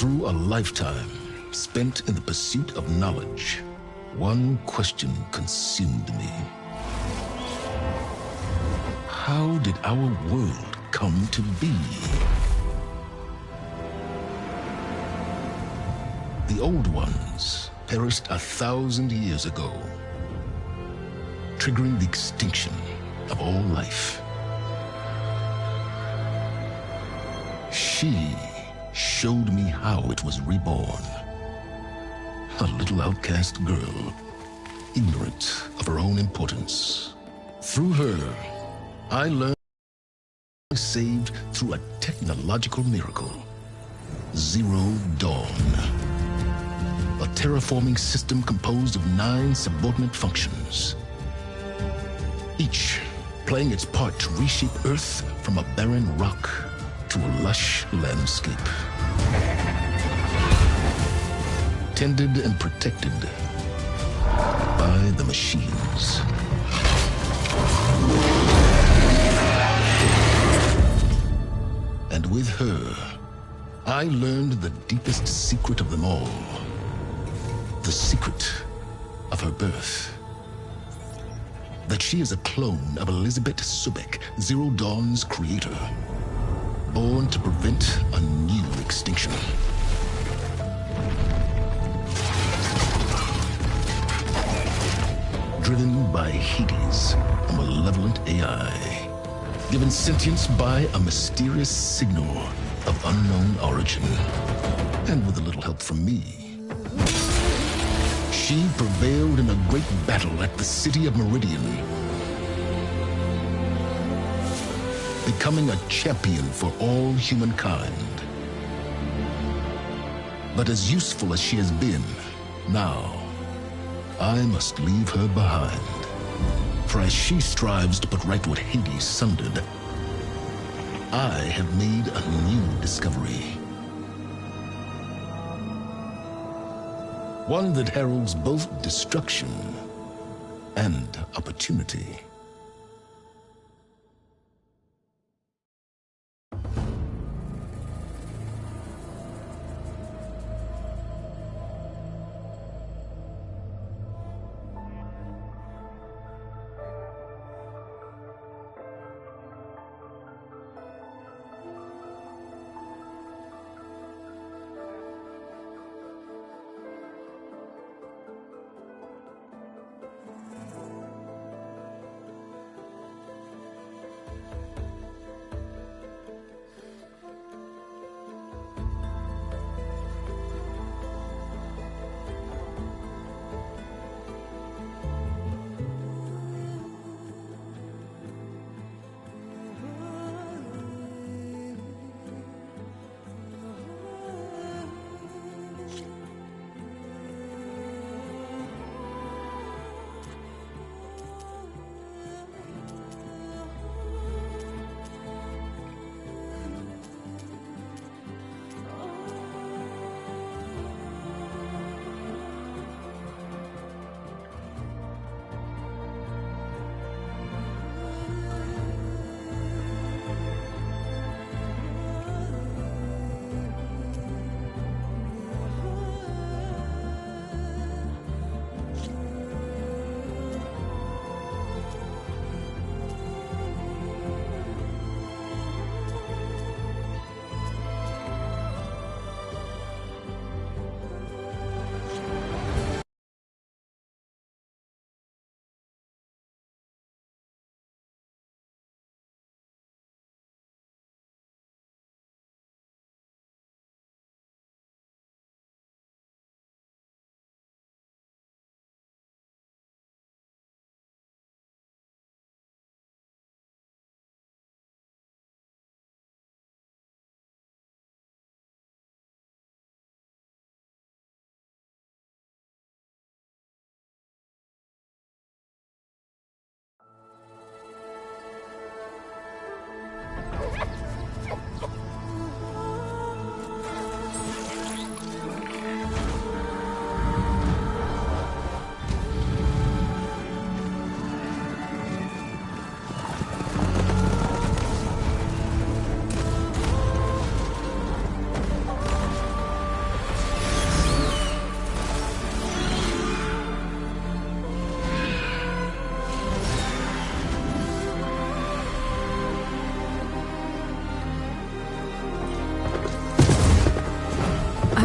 Through a lifetime spent in the pursuit of knowledge, one question consumed me. How did our world come to be? The old ones perished 1,000 years ago, triggering the extinction of all life. She showed me how it was reborn. A little outcast girl, ignorant of her own importance. Through her, I learned saved through a technological miracle. Zero Dawn. A terraforming system composed of 9 subordinate functions, each playing its part to reshape Earth from a barren rock to a lush landscape. Tended and protected by the machines. And with her, I learned the deepest secret of them all. The secret of her birth. That she is a clone of Elizabeth Sobek, Zero Dawn's creator. Born to prevent a new extinction. Driven by Hades, a malevolent AI. Given sentience by a mysterious signal of unknown origin. And with a little help from me, she prevailed in a great battle at the city of Meridian, becoming a champion for all humankind. But as useful as she has been, now I must leave her behind. For as she strives to put right what Hades sundered, I have made a new discovery. One that heralds both destruction and opportunity.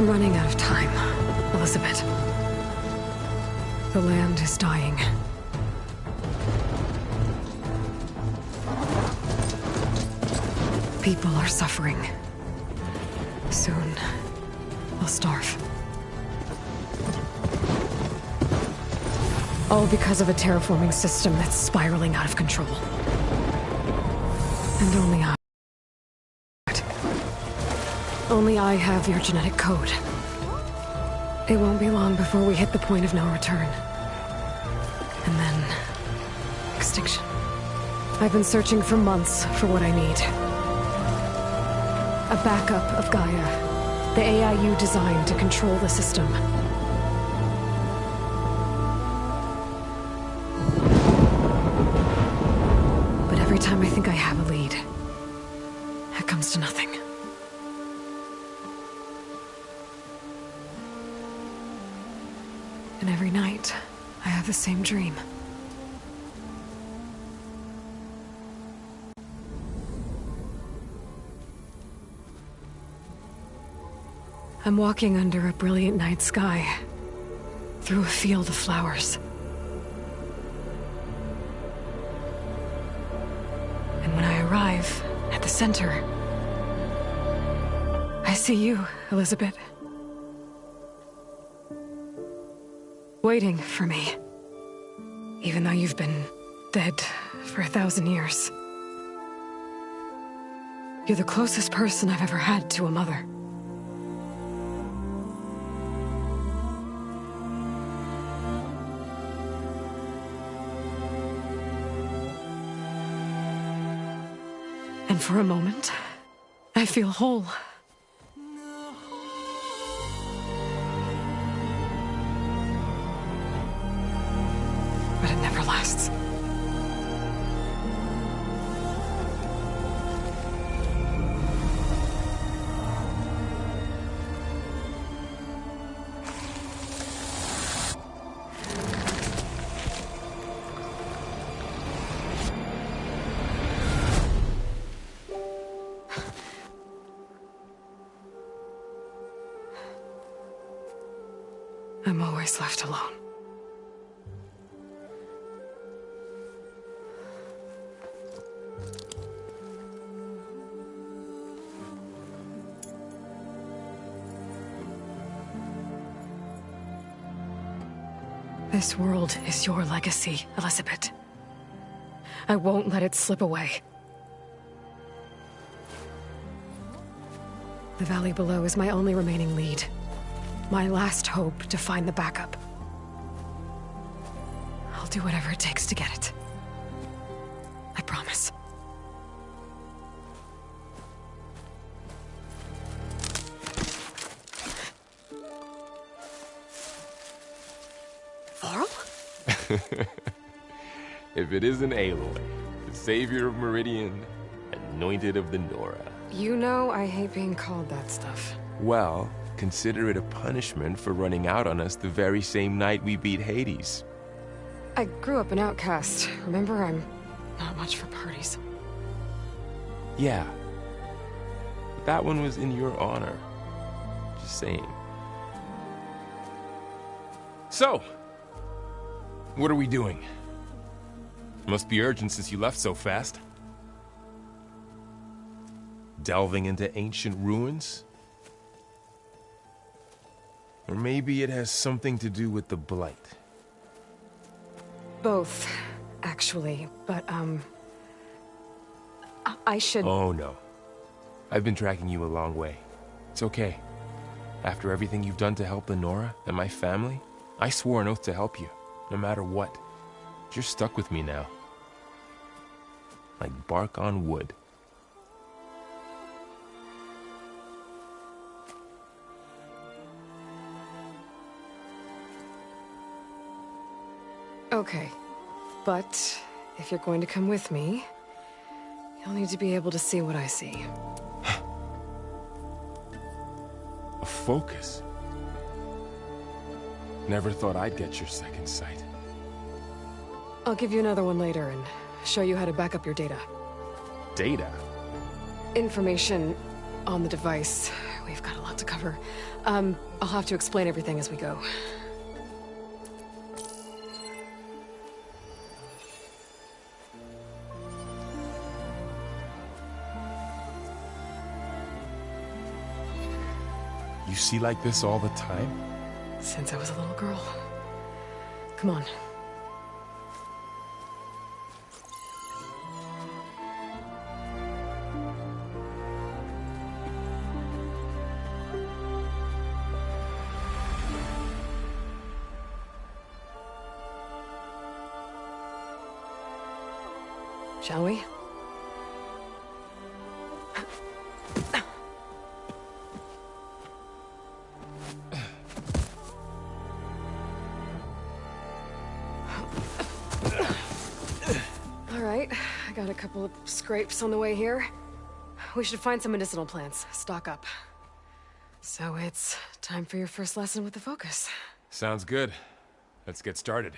I'm running out of time, Elizabeth. The land is dying. People are suffering. Soon, they'll starve. All because of a terraforming system that's spiraling out of control. And only I have your genetic code. It won't be long before we hit the point of no return. And then... extinction. I've been searching for months for what I need. A backup of Gaia. The AI you designed to control the system. But every time I think I have a lead, it comes to nothing. And every night, I have the same dream. I'm walking under a brilliant night sky, through a field of flowers. And when I arrive at the center, I see you, Elizabeth. Waiting for me. Even though you've been dead for 1,000 years. You're the closest person I've ever had to a mother. And for a moment, I feel whole. But it never lasts. I'm always left alone. This world is your legacy, Elizabeth. I won't let it slip away. The valley below is my only remaining lead. My last hope to find the backup. I'll do whatever it takes to get it. I promise. Varl? If it isn't Aloy, the savior of Meridian, anointed of the Nora. You know I hate being called that stuff. Well, consider it a punishment for running out on us the very same night we beat Hades. I grew up an outcast. Remember, I'm not much for parties. Yeah. But that one was in your honor. Just saying. So, what are we doing? Must be urgent since you left so fast. Delving into ancient ruins? Or maybe it has something to do with the Blight. Both, actually, but, I should... Oh, no. I've been tracking you a long way. It's okay. After everything you've done to help the Nora and my family, I swore an oath to help you, no matter what. You're stuck with me now. Like bark on wood. Okay, but if you're going to come with me, you'll need to be able to see what I see. A focus? Never thought I'd get your second sight. I'll give you another one later and show you how to back up your data. Data? Information on the device we've got a lot to cover. I'll have to explain everything as we go. You see like this all the time? Since I was a little girl. Come on. Shall we? All right, I got a couple of scrapes on the way here. We should find some medicinal plants, stock up. So it's time for your first lesson with the Focus. Sounds good. Let's get started.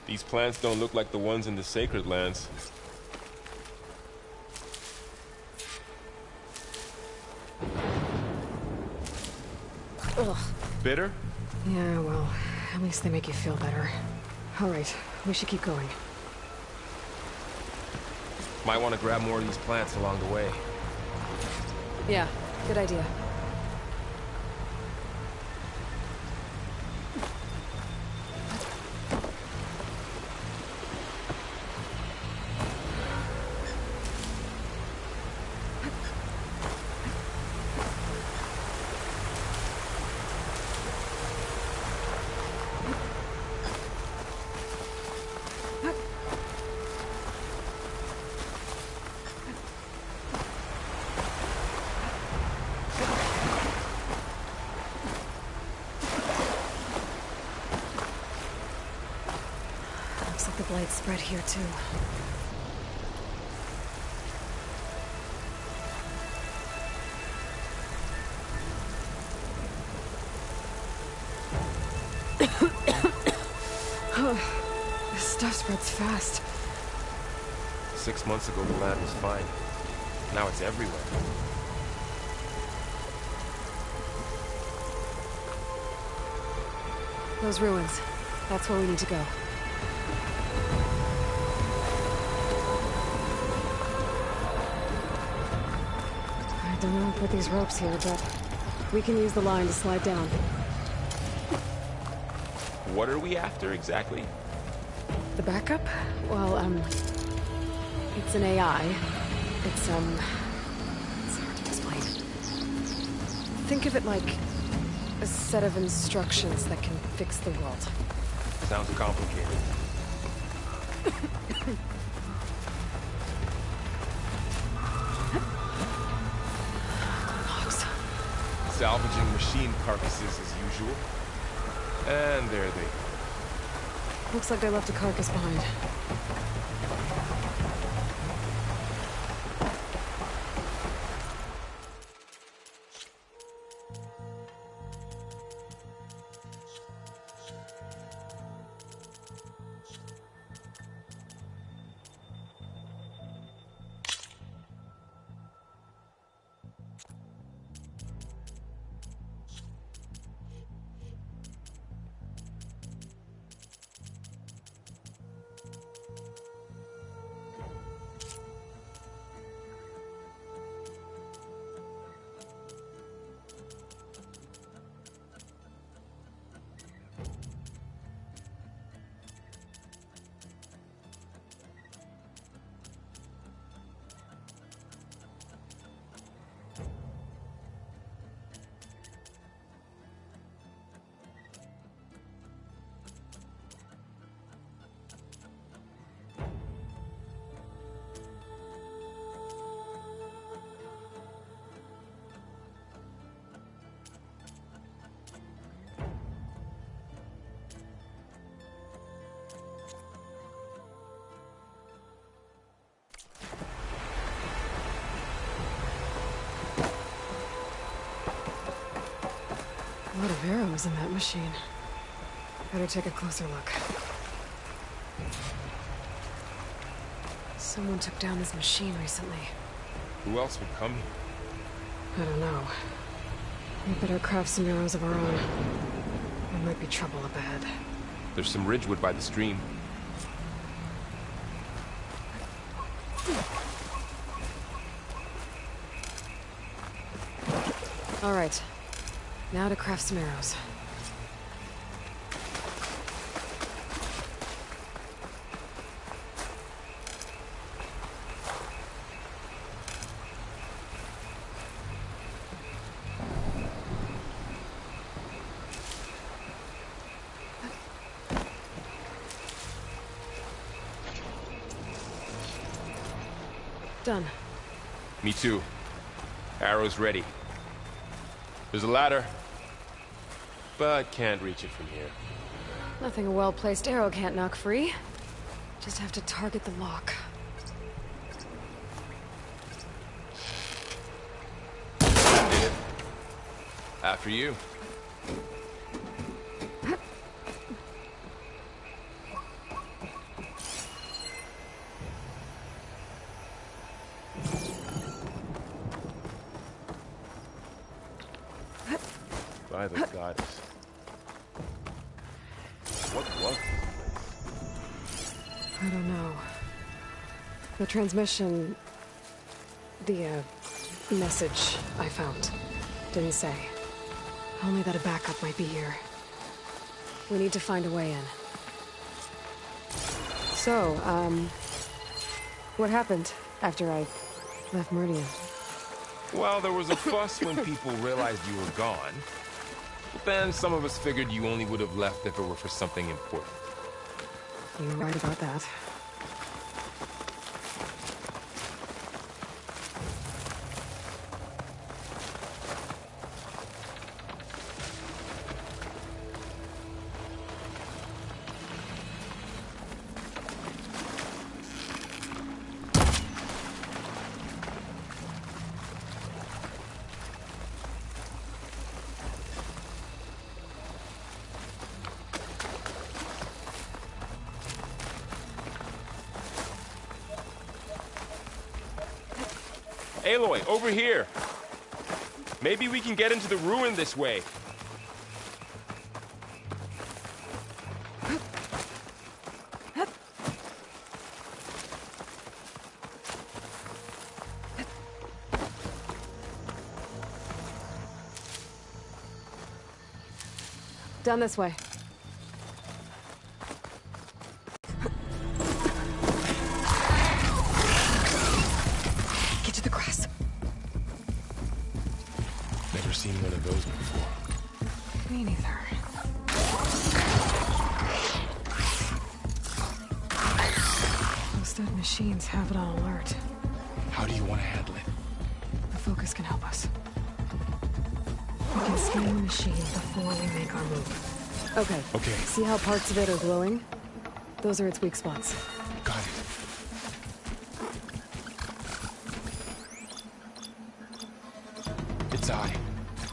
These plants don't look like the ones in the Sacred Lands. Ugh. Bitter? Yeah, well, at least they make you feel better. All right, we should keep going. Might want to grab more of these plants along the way. Yeah, good idea. Looks like the blight's spread here too. This stuff spreads fast. 6 months ago, the land was fine. Now it's everywhere. Those ruins. That's where we need to go. I don't know who put these ropes here, but we can use the line to slide down. What are we after exactly? The backup? Well, it's an AI. It's hard to explain. Think of it like a set of instructions that can fix the world. Sounds complicated. Logs. Salvaging machine carcasses as usual. And there they go. Looks like they left a carcass behind. A lot of arrows in that machine. Better take a closer look. Someone took down this machine recently. Who else would come here? I don't know. We better craft some arrows of our own. There might be trouble up ahead. There's some ridgewood by the stream. All right. Now to craft some arrows. Done. Me too. Arrows ready. There's a ladder, but can't reach it from here. Nothing a well-placed arrow can't knock free. Just have to target the lock. After you. By the goddess. What was this? I don't know. The transmission... The, message I found didn't say. Only that a backup might be here. We need to find a way in. So, what happened after I left Meridian? Well, there was a fuss when people realized you were gone. But then some of us figured you only would have left if it were for something important. You're right about that. Aloy, over here! Maybe we can get into the ruin this way. Down this way. Get to the grass. Never seen one of those before. Me neither. Those dead machines have it on alert. How do you want to handle it? The focus can help us. We can scan the machine before we make our move. Okay. Okay. See how parts of it are glowing? Those are its weak spots. Got it. Its eye.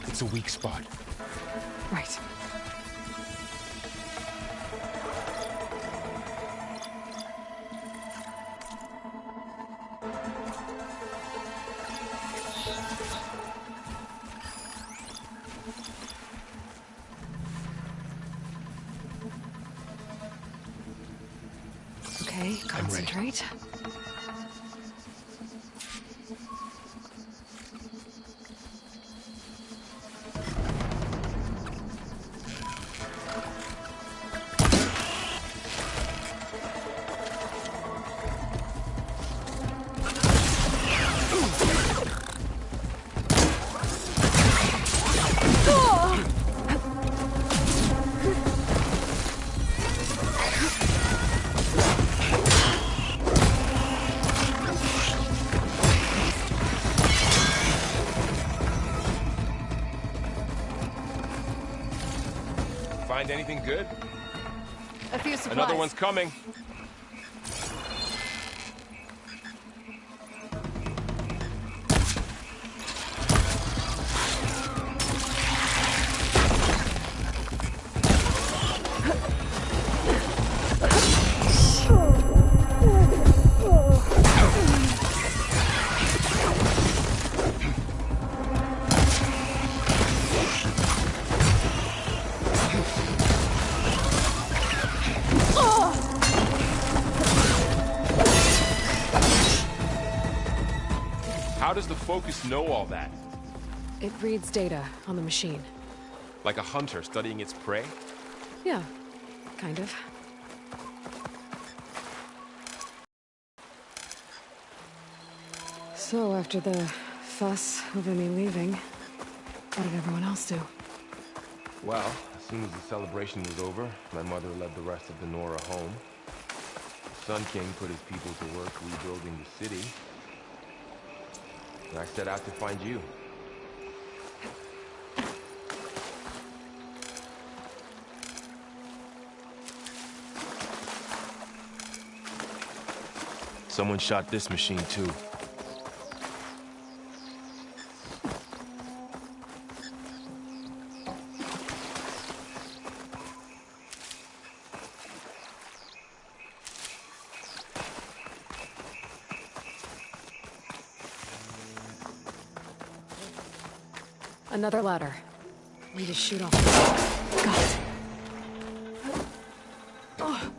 It's a weak spot. Right. Okay, concentrate. Find anything good? A few supplies. Another one's coming. How does the Focus know all that? It reads data on the machine. Like a hunter studying its prey? Yeah, kind of. So, after the fuss over me leaving, what did everyone else do? Well, as soon as the celebration was over, my mother led the rest of the Nora home. The Sun King put his people to work rebuilding the city. And I set out to find you. Someone shot this machine too. Another ladder. We just shoot off. Got it. Oh.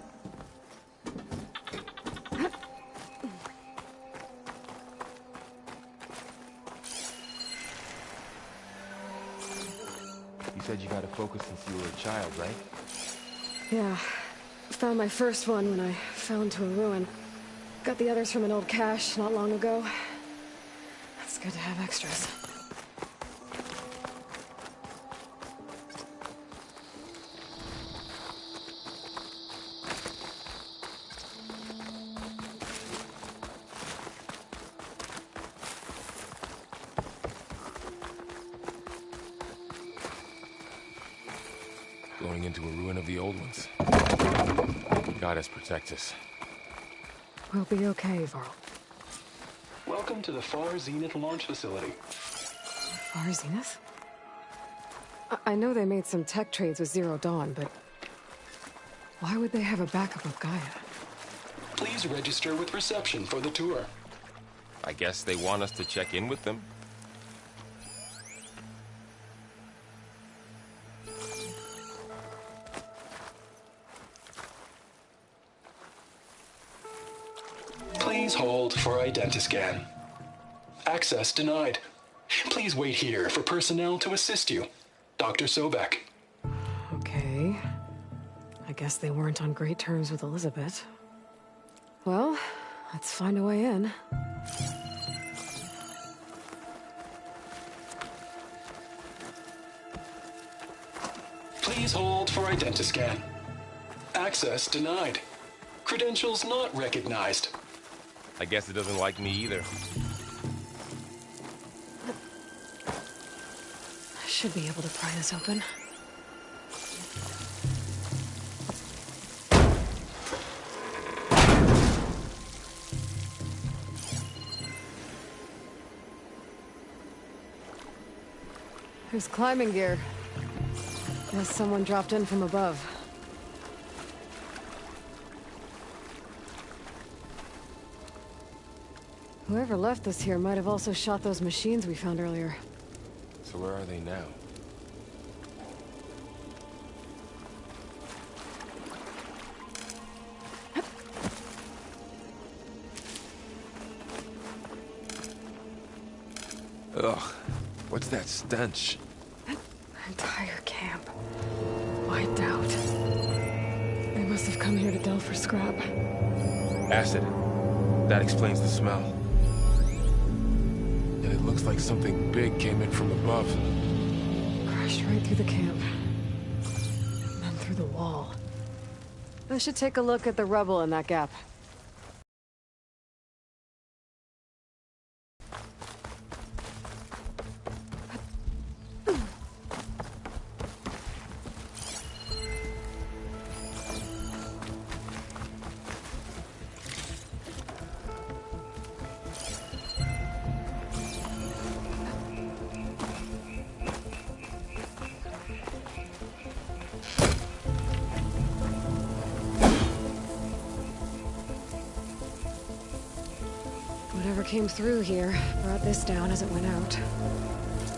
You said you got a Focus since you were a child, right? Yeah. Found my first one when I fell into a ruin. Got the others from an old cache not long ago. It's good to have extras. Going into a ruin of the old ones. Goddess protect us. We'll be okay, Varl. Welcome to the Far Zenith launch facility. Far Zenith? I know they made some tech trades with Zero Dawn, but why would they have a backup of Gaia? Please register with reception for the tour. I guess they want us to check in with them. Please hold for Identiscan. Access denied. Please wait here for personnel to assist you. Dr. Sobek. Okay. I guess they weren't on great terms with Elizabeth. Well, let's find a way in. Please hold for Identiscan. Access denied. Credentials not recognized. I guess it doesn't like me either. I should be able to pry this open. There's climbing gear. Guess someone dropped in from above. Whoever left this here might have also shot those machines we found earlier. So where are they now? Ugh, what's that stench? Entire camp. Wiped out. They must have come here to delve for scrap. Acid. That explains the smell. And it looks like something big came in from above. Crashed right through the camp. And then through the wall. I should take a look at the rubble in that gap. Whatever came through here brought this down as it went out.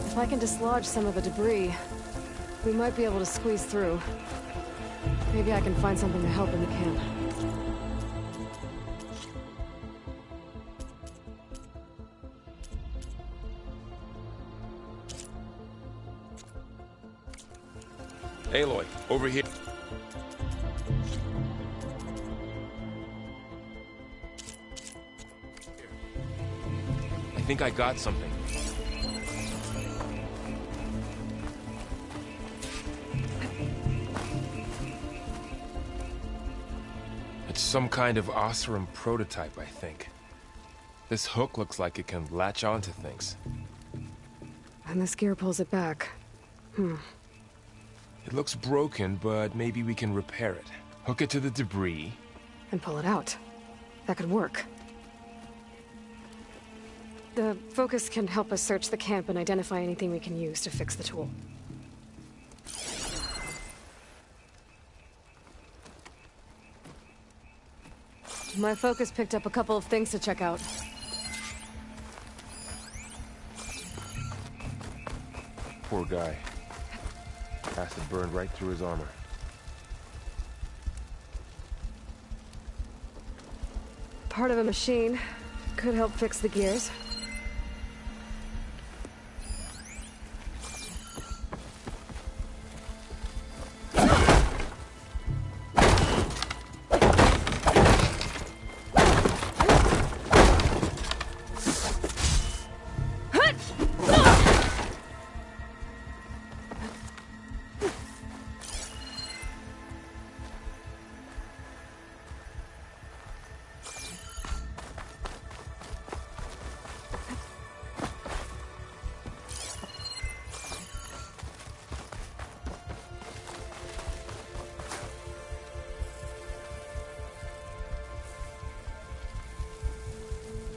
If I can dislodge some of the debris, we might be able to squeeze through. Maybe I can find something to help in the camp. Aloy, over here. I think I got something. It's some kind of Oseram prototype, I think. This hook looks like it can latch onto things. And this gear pulls it back. It looks broken, but maybe we can repair it. Hook it to the debris. And pull it out. That could work. The focus can help us search the camp and identify anything we can use to fix the tool. My focus picked up a couple of things to check out. Poor guy. Acid burned right through his armor. Part of a machine. Could help fix the gears.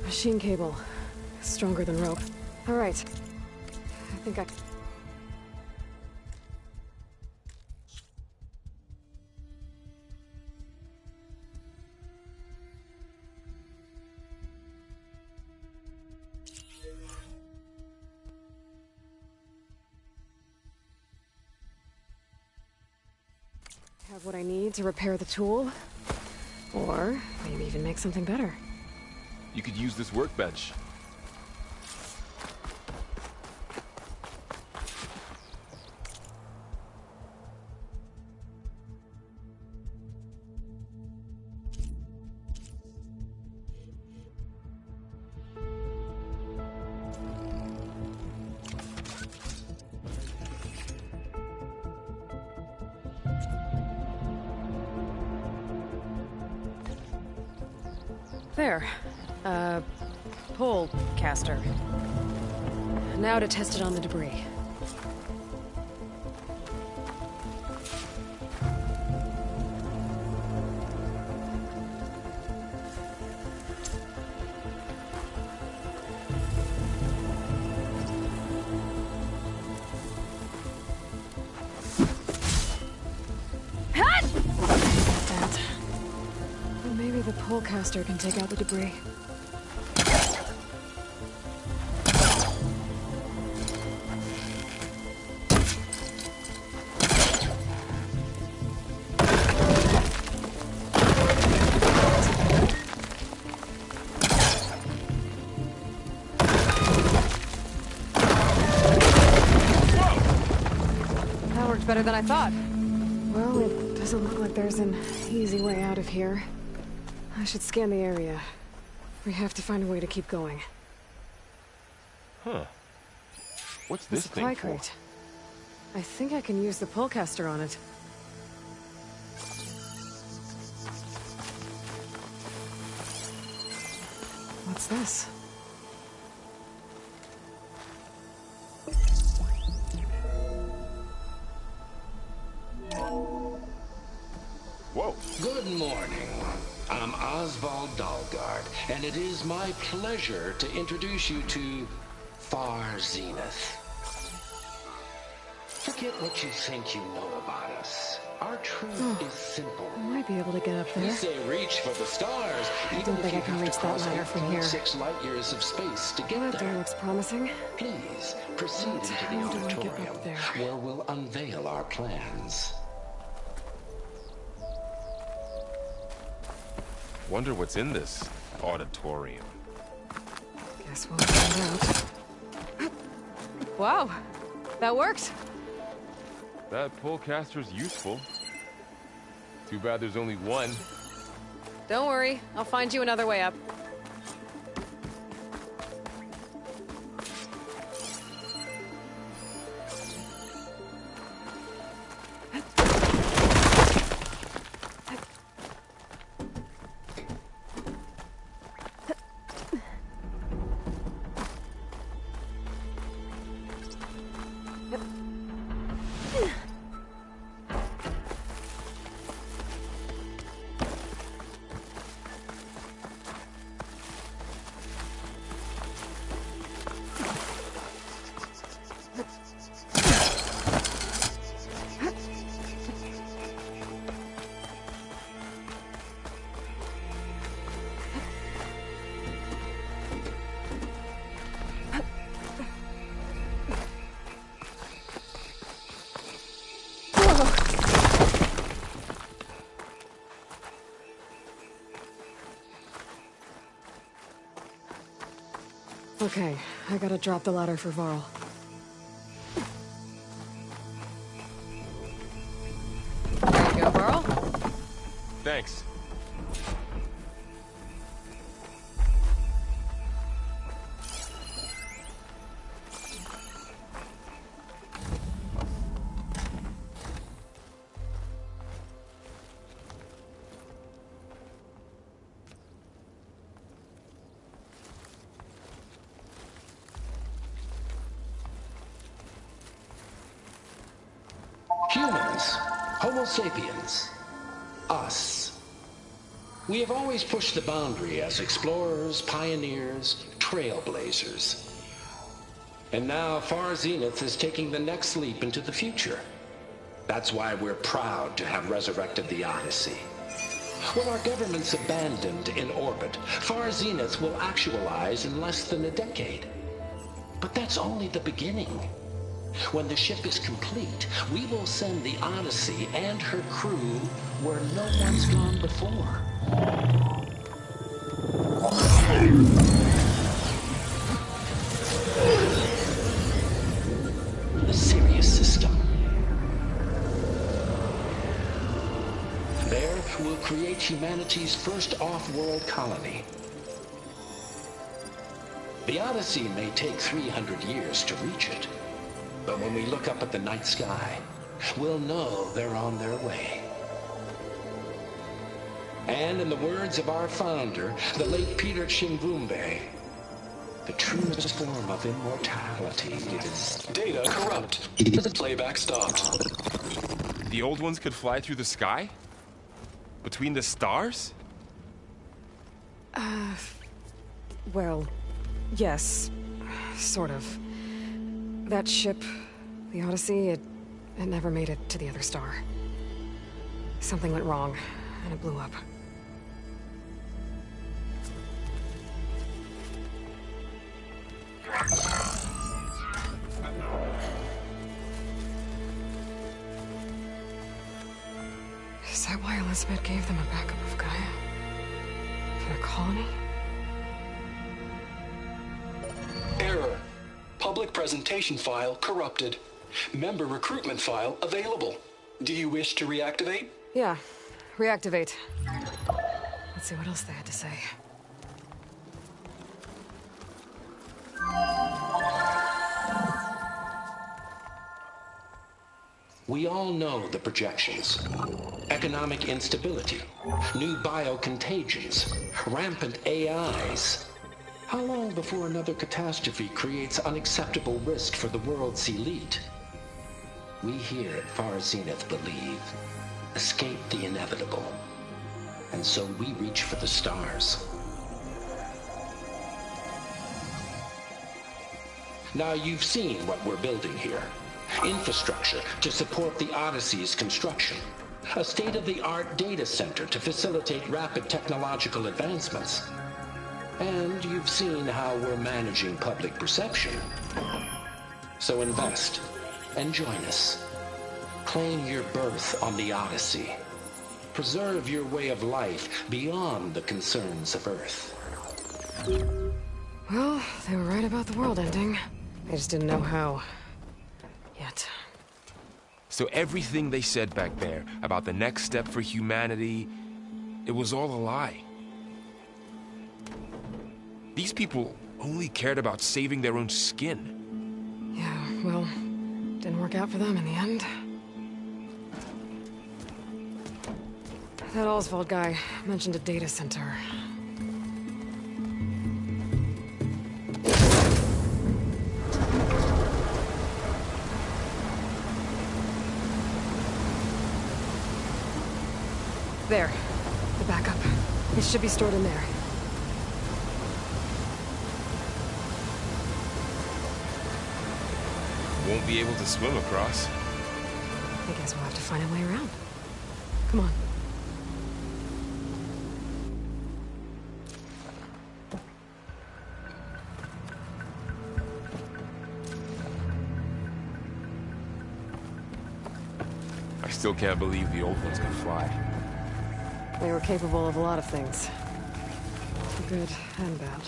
Machine cable. Stronger than rope. All right. I think I... have what I need to repair the tool. Or maybe even make something better. You could use this workbench. There. Pole caster. Now to test it on the debris. That. Well, maybe the pole caster can take out the debris. Better than I thought. Well, it doesn't look like there's an easy way out of here. I should scan the area. We have to find a way to keep going. Huh. What's this thing supply for? crate. I think I can use the pullcaster on it. What's this? Whoa. Good morning. I'm Oswald Dalgard, and it is my pleasure to introduce you to Far Zenith. Forget what you think you know about us. Our truth is simple. I might be able to get up We there. say reach for the stars, even don't if think you I can have reach to that cross ladder from here. 8.6 light years of space to get That door there. looks promising. Please proceed into the how do I get up auditorium, there? where we'll unveil our plans. Wonder what's in this auditorium. Guess we'll find out. Wow, that worked. That Pullcaster's useful. Too bad there's only one. Don't worry, I'll find you another way up. Okay, I gotta drop the ladder for Varl. There you go, Varl. Thanks. Humans, Homo sapiens, us. We have always pushed the boundary as explorers, pioneers, trailblazers. And now Far Zenith is taking the next leap into the future. That's why we're proud to have resurrected the Odyssey. When our government's abandoned in orbit, Far Zenith will actualize in less than a decade. But that's only the beginning. When the ship is complete, we will send the Odyssey and her crew where no one's gone before. The Sirius system. There, we'll create humanity's first off-world colony. The Odyssey may take 300 years to reach it. But when we look up at the night sky, we'll know they're on their way. And in the words of our founder, the late Peter Chimbumbe, the truest form of immortality is... Data corrupt. Playback stopped. The old ones could fly through the sky? Between the stars? Well, yes. Sort of. That ship, the Odyssey, it never made it to the other star. Something went wrong, and it blew up. Is that why Elizabeth gave them a backup of Gaia? For their colony? Error. Public presentation file corrupted. Member recruitment file available. Do you wish to reactivate? Yeah, reactivate. Let's see what else they had to say. We all know the projections. Economic instability, new biocontagions, rampant AIs. How long before another catastrophe creates unacceptable risk for the world's elite? We here at Far Zenith believe, escape the inevitable. And so we reach for the stars. Now you've seen what we're building here. Infrastructure to support the Odyssey's construction. A state-of-the-art data center to facilitate rapid technological advancements. And you've seen how we're managing public perception. So invest and join us. Claim your berth on the Odyssey. Preserve your way of life beyond the concerns of Earth. Well, they were right about the world ending. They just didn't know how. Yet. So everything they said back there about the next step for humanity, it was all a lie. These people only cared about saving their own skin. Yeah, well, didn't work out for them in the end. That Oswald guy mentioned a data center. There. The backup. It should be stored in there. Won't be able to swim across. I guess we'll have to find a way around. Come on. I still can't believe the old ones could fly. They were capable of a lot of things. Good and bad.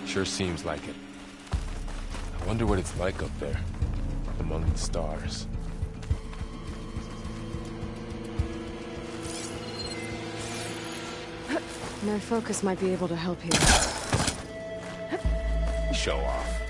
Sure seems like it. I wonder what it's like up there, among the stars. My focus might be able to help you. Show off.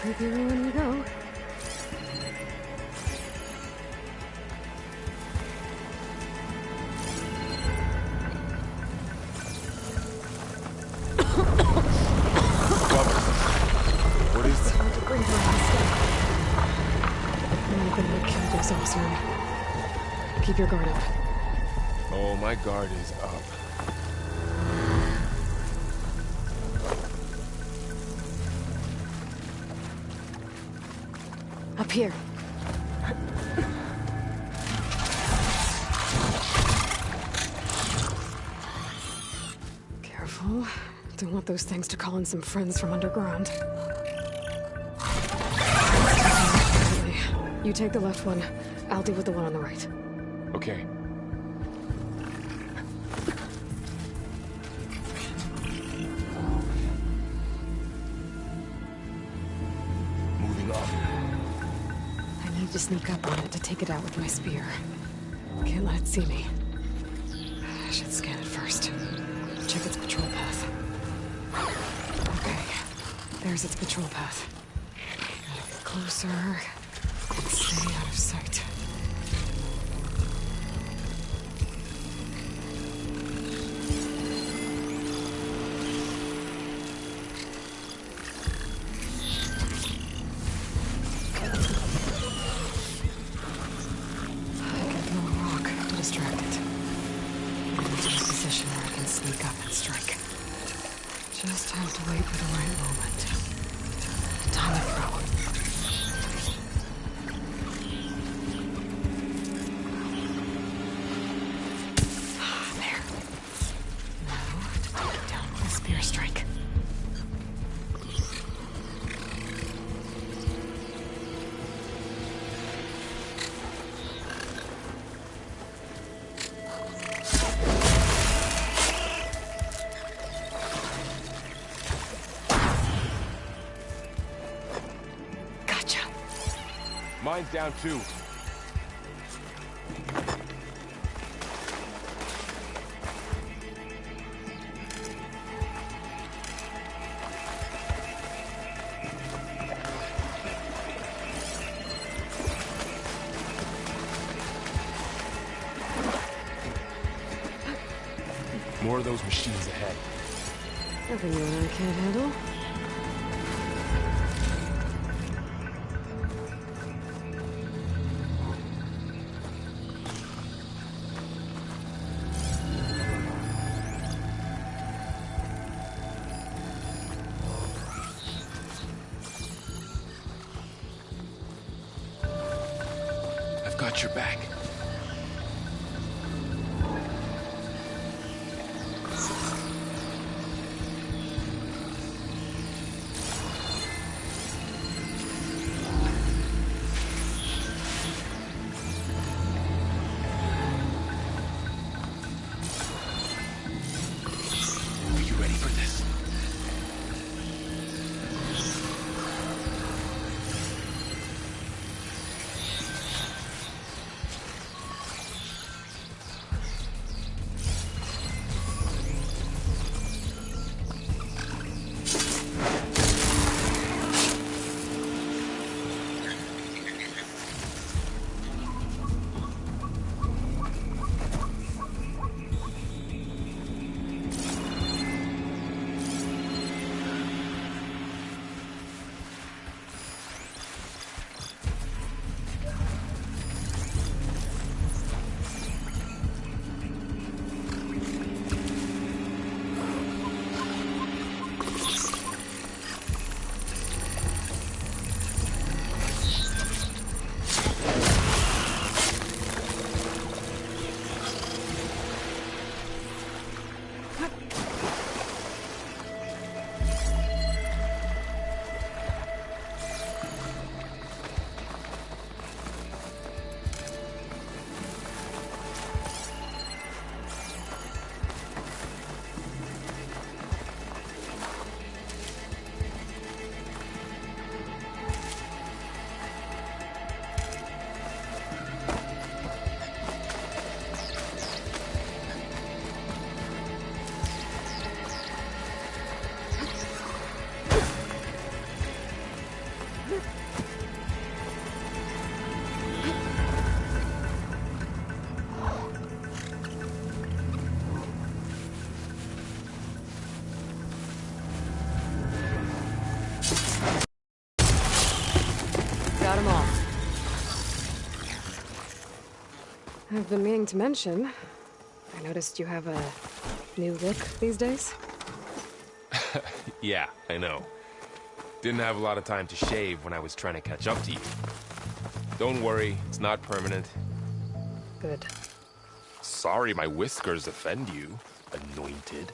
Creepier when we go. What is that? Hard to breathe on this stuff. I'm gonna kill those Osman. Keep your guard up. Oh, my guard is up. Up here. Careful. Don't want those things to call in some friends from underground. You take the left one. I'll deal with the one on the right. Okay. Moving on. I need to sneak up on it to take it out with my spear. Can't let it see me. I should scan it first. Check its patrol path. Okay. There's its patrol path. Gotta get closer. And stay out of sight. Just have to wait for the right moment. Time to throw. There. Now, Fear strike. Gotcha. Mine's down too. More of those machines ahead. Nothing you and I can't handle. I've got your back. Are you ready for this? Got them all. I've been meaning to mention, I noticed you have a new look these days. Yeah, I know. Didn't have a lot of time to shave when I was trying to catch up to you. Don't worry, it's not permanent. Good. Sorry my whiskers offend you, anointed.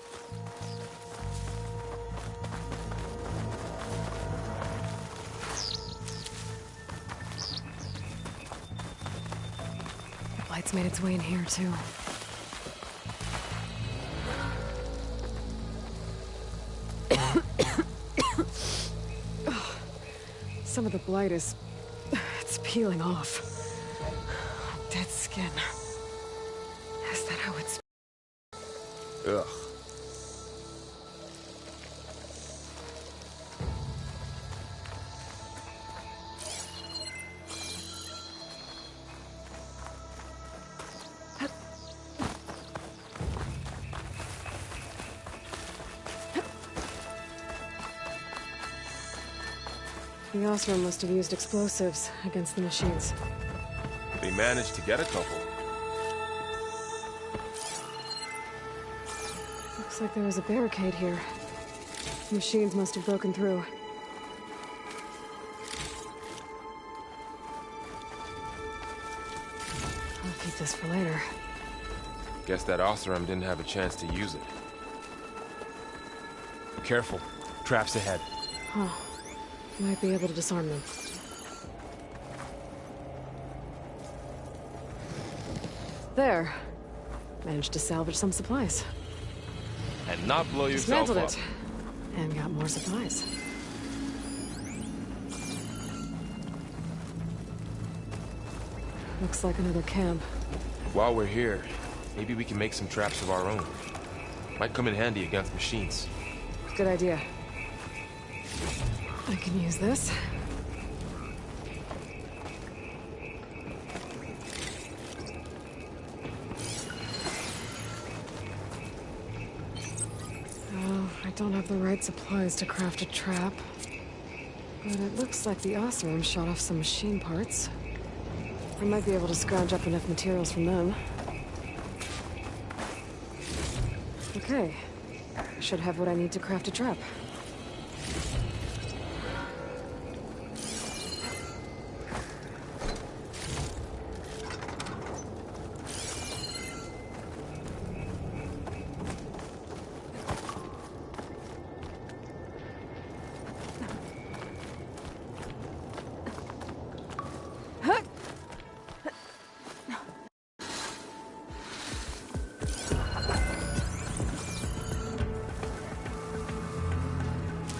The light's made its way in here, too. Some of the blight is... it's peeling off. Dead skin. Is that how it's... Ugh. The Oseram must have used explosives against the machines. They managed to get a couple. Looks like there was a barricade here. Machines must have broken through. I'll keep this for later. Guess that Oseram didn't have a chance to use it. Careful. Traps ahead. Oh, might be able to disarm them. There. Managed to salvage some supplies. And not blow yourself Dismantled up. it. And got more supplies. Looks like another camp. While we're here, maybe we can make some traps of our own. Might come in handy against machines. Good idea. I can use this. Oh, I don't have the right supplies to craft a trap. But it looks like the Oseram shot off some machine parts. I might be able to scrounge up enough materials from them. Okay. Should have what I need to craft a trap.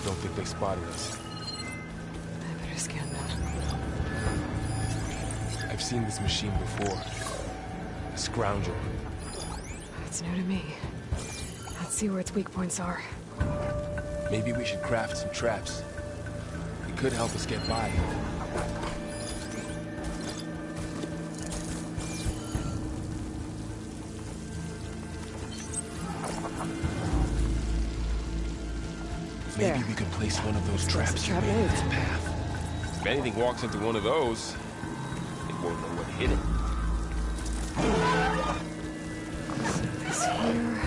Don't think they spotted us. I better scan that. I've seen this machine before. A scoundrel. It's new to me. Let's see where its weak points are. Maybe we should craft some traps. It could help us get by. Maybe There. we could place one of those That's traps the trap in made. its path. If anything walks into one of those, it won't know what hit it. This here.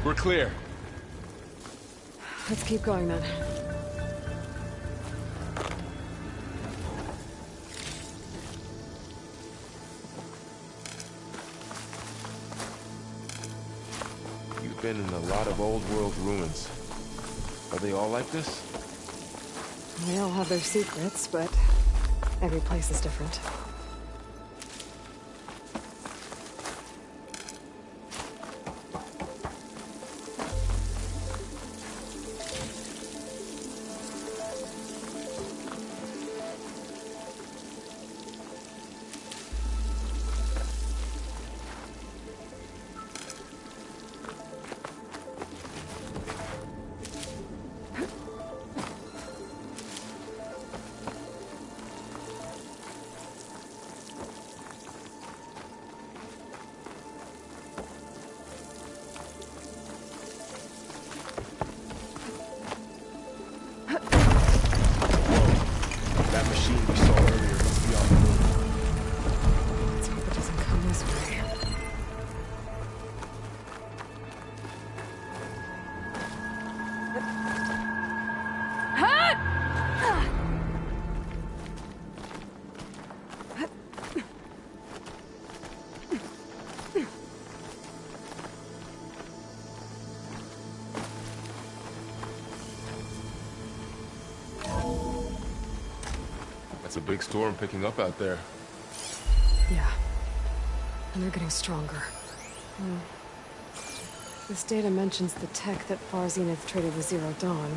We're clear. Let's keep going then. You've been in a lot of old world ruins. Are they all like this? They all have their secrets, but every place is different. It's a big storm picking up out there. Yeah. And they're getting stronger. This data mentions the tech that Far Zenith traded with Zero Dawn.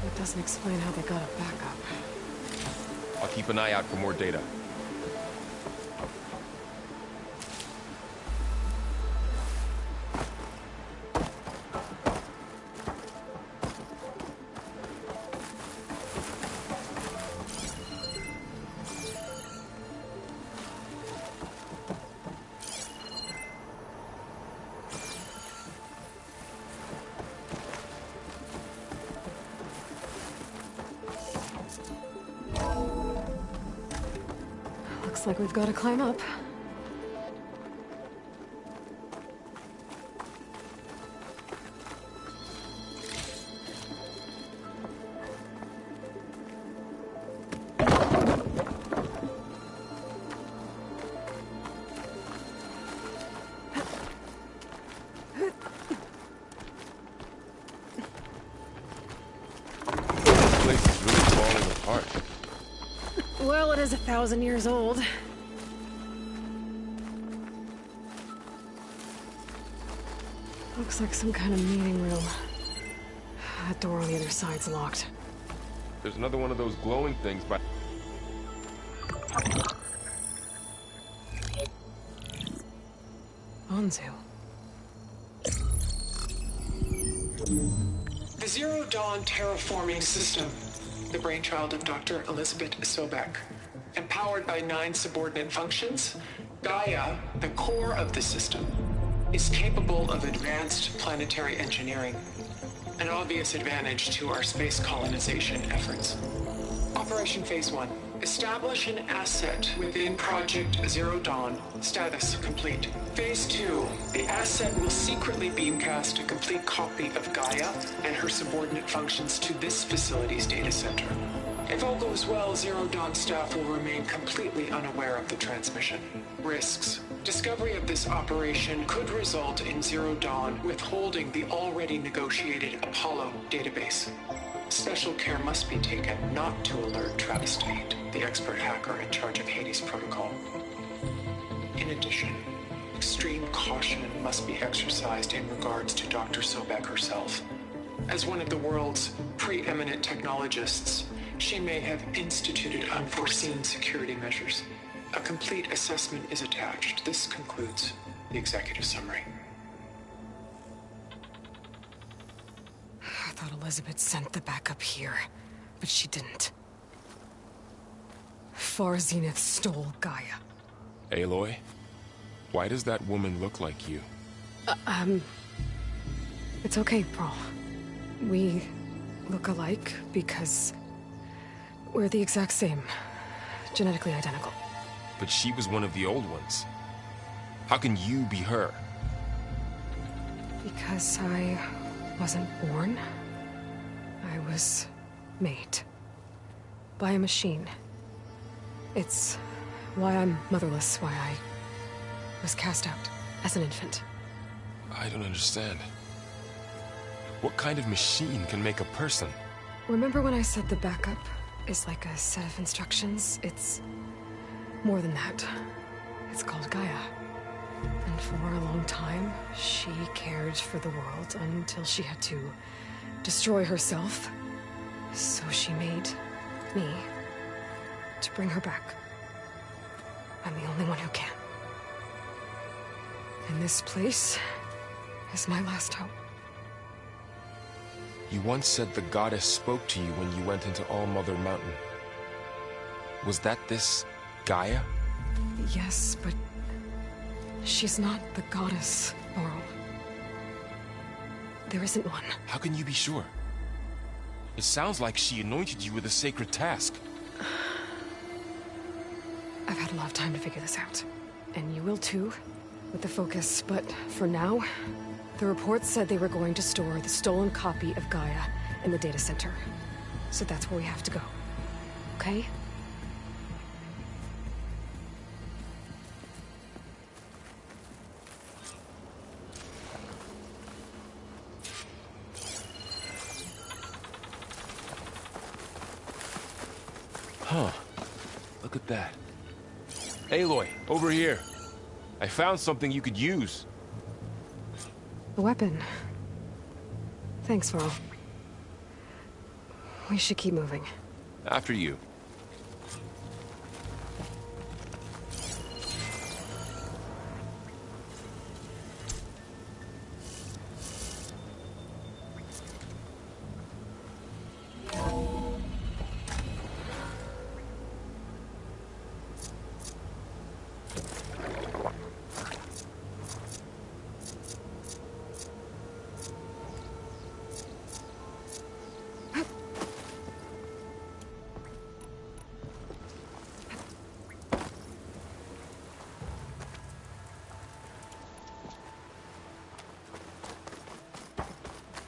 It doesn't explain how they got it back up. I'll keep an eye out for more data. Looks like we've got to climb up. This place is really falling apart. Well, it is 1,000 years old. Looks like some kind of meeting room. That door on the other side's locked. There's another one of those glowing things by... Anzu. The Zero Dawn terraforming system, the brainchild of Dr. Elizabeth Sobek. Empowered by 9 subordinate functions, Gaia, the core of the system, is capable of advanced planetary engineering, an obvious advantage to our space colonization efforts. Operation Phase 1. Establish an asset within Project Zero Dawn. Status complete. Phase 2. The asset will secretly beamcast a complete copy of Gaia and her subordinate functions to this facility's data center. If all goes well, Zero Dawn staff will remain completely unaware of the transmission. Risks. Discovery of this operation could result in Zero Dawn withholding the already negotiated Apollo database. Special care must be taken not to alert Travis Tate, the expert hacker in charge of Hades Protocol. In addition, extreme caution must be exercised in regards to Dr. Sobek herself. As one of the world's preeminent technologists, she may have instituted unforeseen security measures. A complete assessment is attached. This concludes the executive summary. I thought Elizabeth sent the backup here, but she didn't. Far Zenith stole Gaia. Aloy? Why does that woman look like you? It's okay, Pearl. We look alike because we're the exact same. Genetically identical. But she was one of the old ones. How can you be her? Because I wasn't born. I was made. By a machine. It's why I'm motherless, why I was cast out as an infant. I don't understand. What kind of machine can make a person? Remember when I said the backup is like a set of instructions? It's more than that. It's called Gaia. And for a long time, she cared for the world until she had to destroy herself. So she made me to bring her back. I'm the only one who can. And this place is my last hope. You once said the goddess spoke to you when you went into All-Mother Mountain. Was that this Gaia? Yes, but she's not the goddess, Laurel. There isn't one. How can you be sure? It sounds like she anointed you with a sacred task. I've had a lot of time to figure this out. And you will too, with the focus. But for now, the reports said they were going to store the stolen copy of Gaia in the data center. So that's where we have to go. Okay? Huh. Look at that. Aloy, over here. I found something you could use. A weapon. Thanks, Varl. We should keep moving. After you.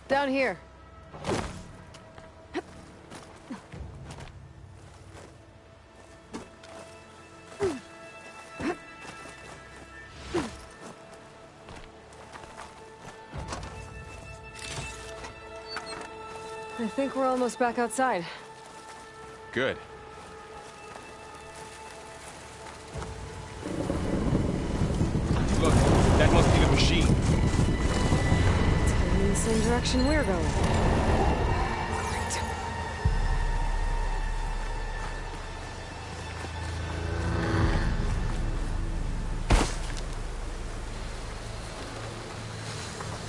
Down here. I think we're almost back outside. Good. Look, that must be the machine. It's heading in the same direction we're going. Great.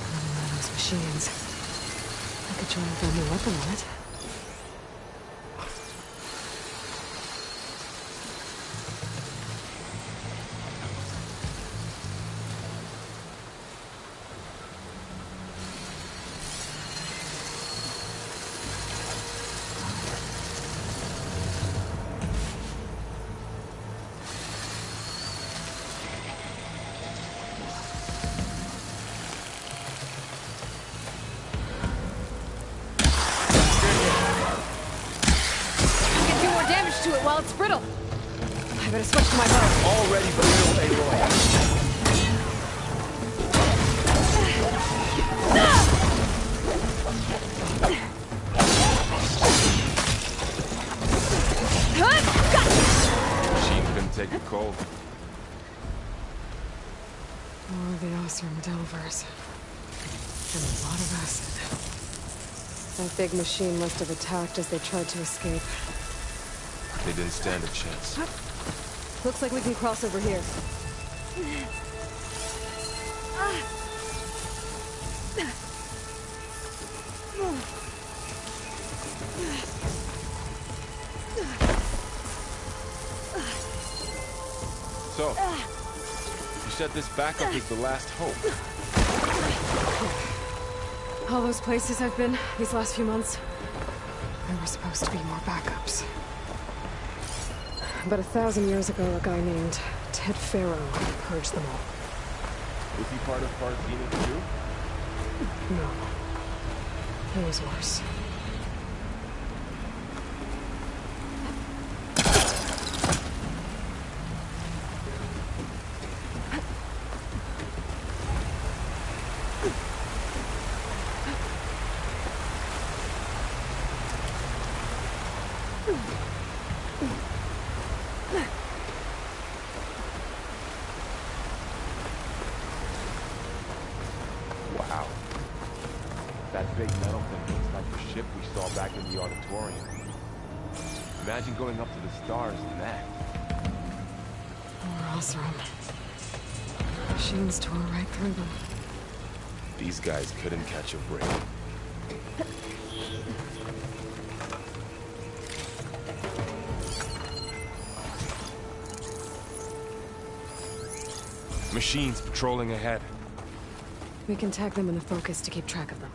Another one of those machines. I could try and find a weapon on it. To it while it's brittle. I better switch to my bow. Already brittle, Aloy. Machine couldn't take the cold. More of the Osram Delvers. And a lot of acid. That big machine must have attacked as they tried to escape. They didn't stand a chance. Looks like we can cross over here. So, you said this backup is the last hope. All those places I've been these last few months, there were supposed to be more backups. But 1,000 years ago, a guy named Ted Faro purged them all. Was he part of Phoenix too? No. It was worse. Wow. That big metal thing looks like the ship we saw back in the auditorium. Imagine going up to the stars in that. More Osram. Machines tore right through them. These guys couldn't catch a break. Machines patrolling ahead. We can tag them in the focus to keep track of them.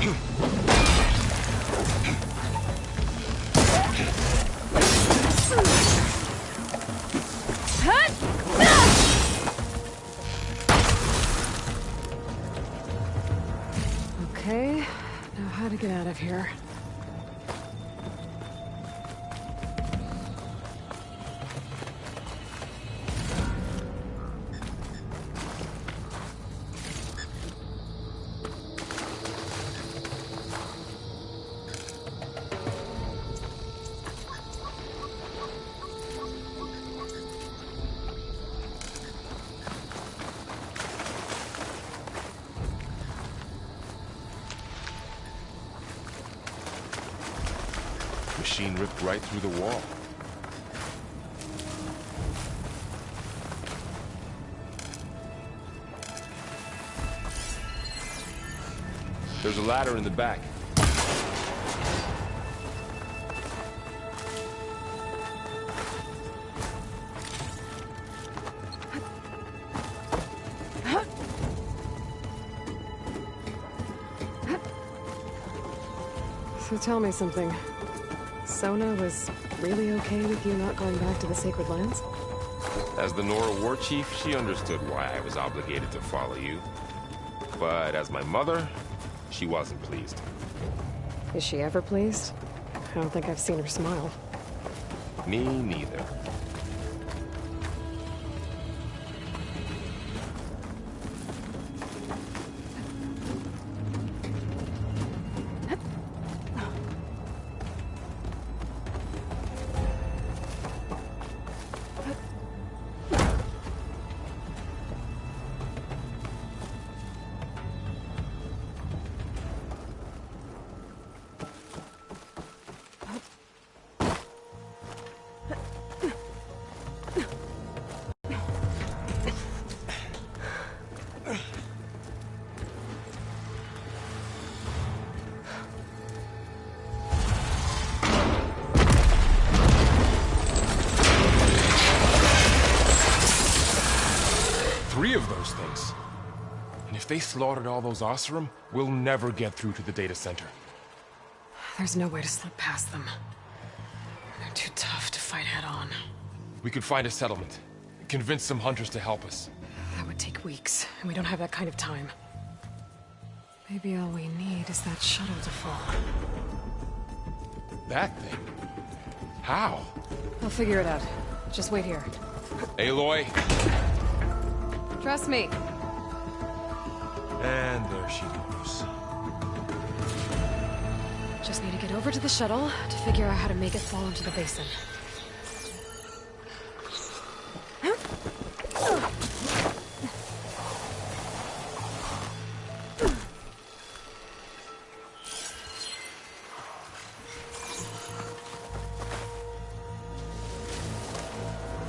Okay, now how to get out of here. Machine ripped right through the wall. There's a ladder in the back. So tell me something. Sona was really okay with you not going back to the Sacred Lands? As the Nora war chief, she understood why I was obligated to follow you. But as my mother, she wasn't pleased. Is she ever pleased? I don't think I've seen her smile. Me neither. Three of those things. And if they slaughtered all those Oseram, we'll never get through to the data center. There's no way to slip past them. They're too tough to fight head-on. We could find a settlement. Convince some hunters to help us. That would take weeks, and we don't have that kind of time. Maybe all we need is that shuttle to fall. That thing? How? I'll figure it out. Just wait here. Aloy. Trust me. And there she goes. Just need to get over to the shuttle to figure out how to make it fall into the basin.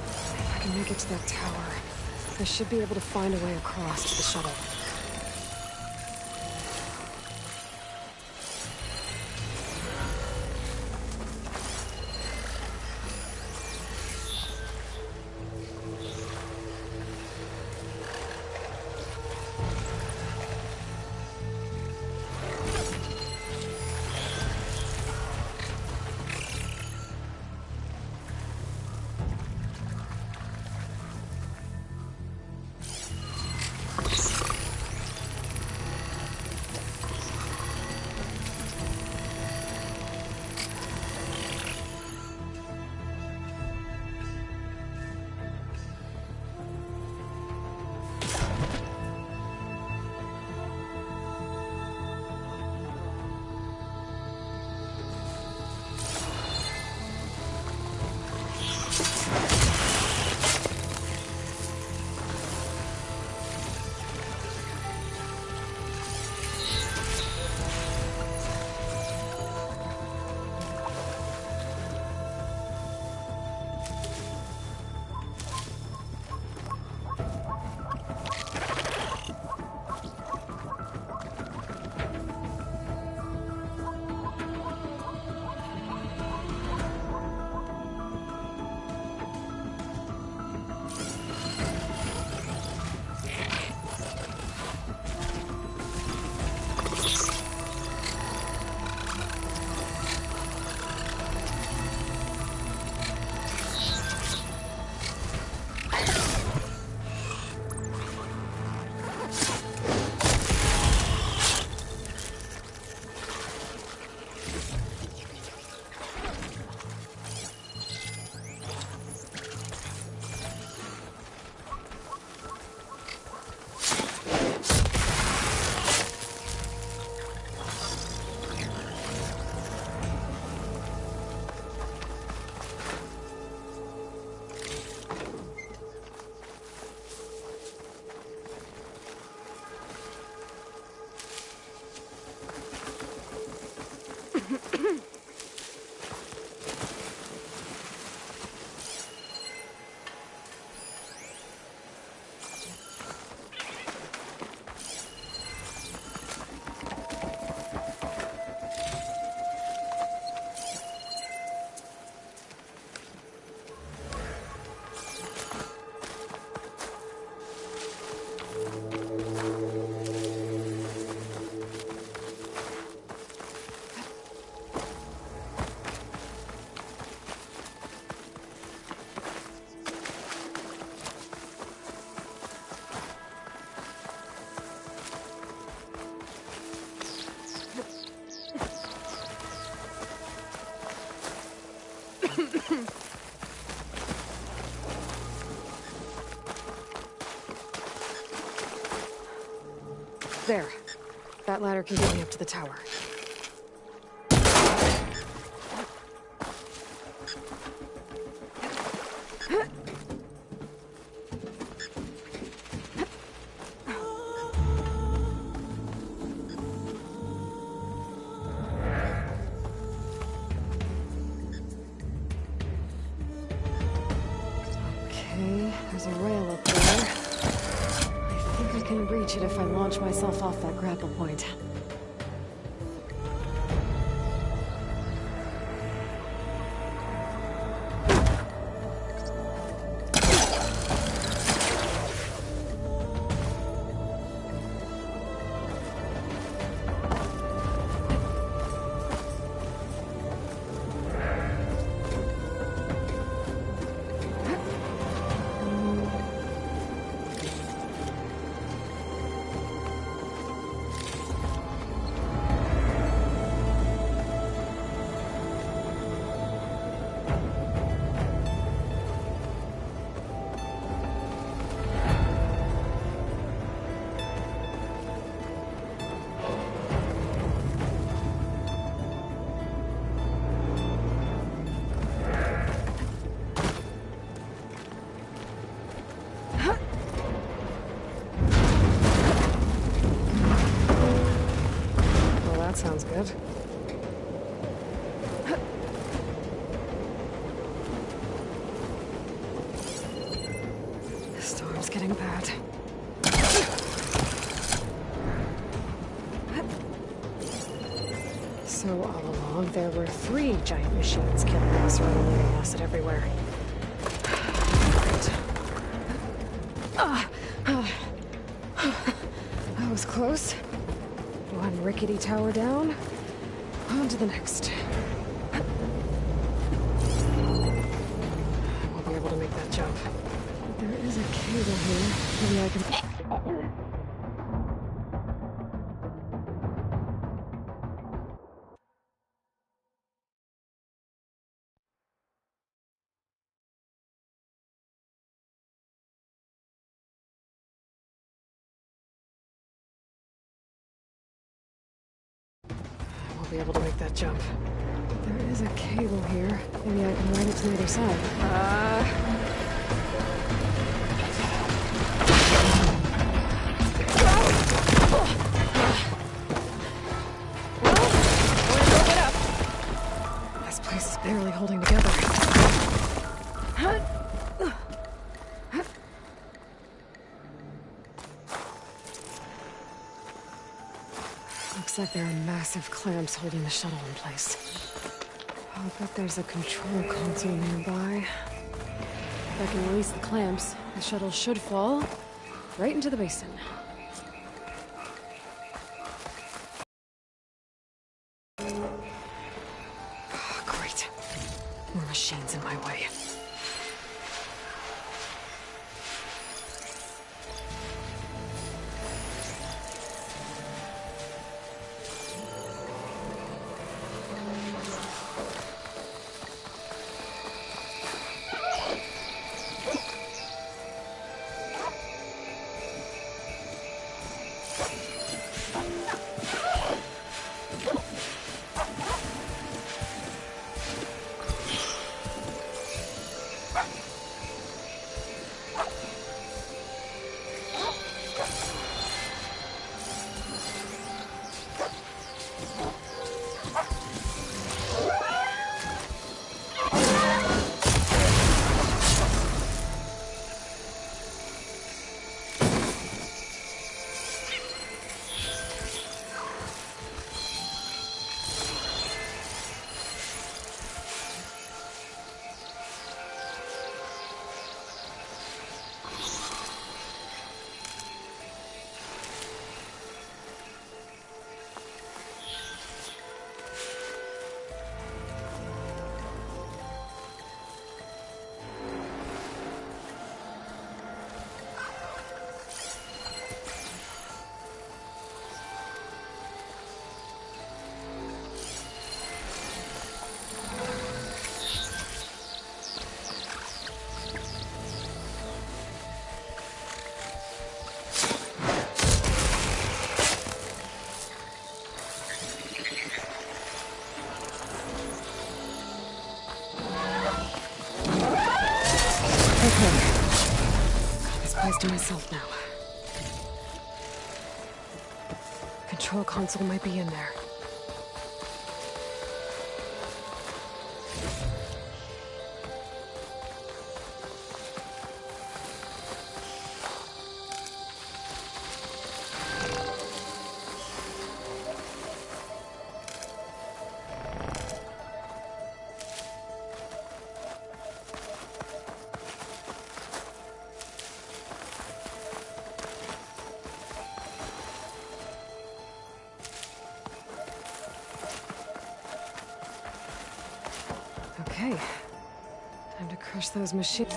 If I can make it to that tower, I should be able to find a way across to the shuttle. There. That ladder can get me up to the tower. Okay, there's a rail up there. I think I can reach it if I launch myself off that grapple point. Sounds good. The storm's getting bad. So all along, there were 3 giant machines killing us or eliminating acid everywhere. That was close. One rickety tower down, on to the next. We'll be able to make that jump. There is a cable here. Maybe I can... be able to make that jump. There is a cable here. Maybe I can ride it to the other side. This place is barely holding together. Looks like there are massive clamps holding the shuttle in place. I'll bet there's a control console nearby. If I can release the clamps, the shuttle should fall right into the basin. Oh, great. More machines in my way. to myself now. Control console might be in there. Okay. Time to crush those machines.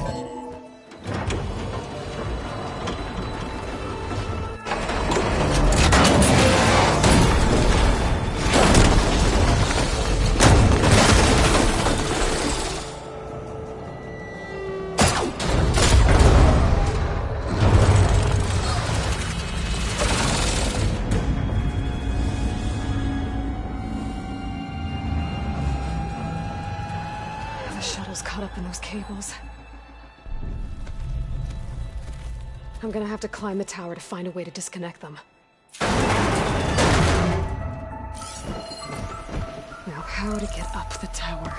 Caught up in those cables. I'm gonna have to climb the tower to find a way to disconnect them. Now, how to get up the tower?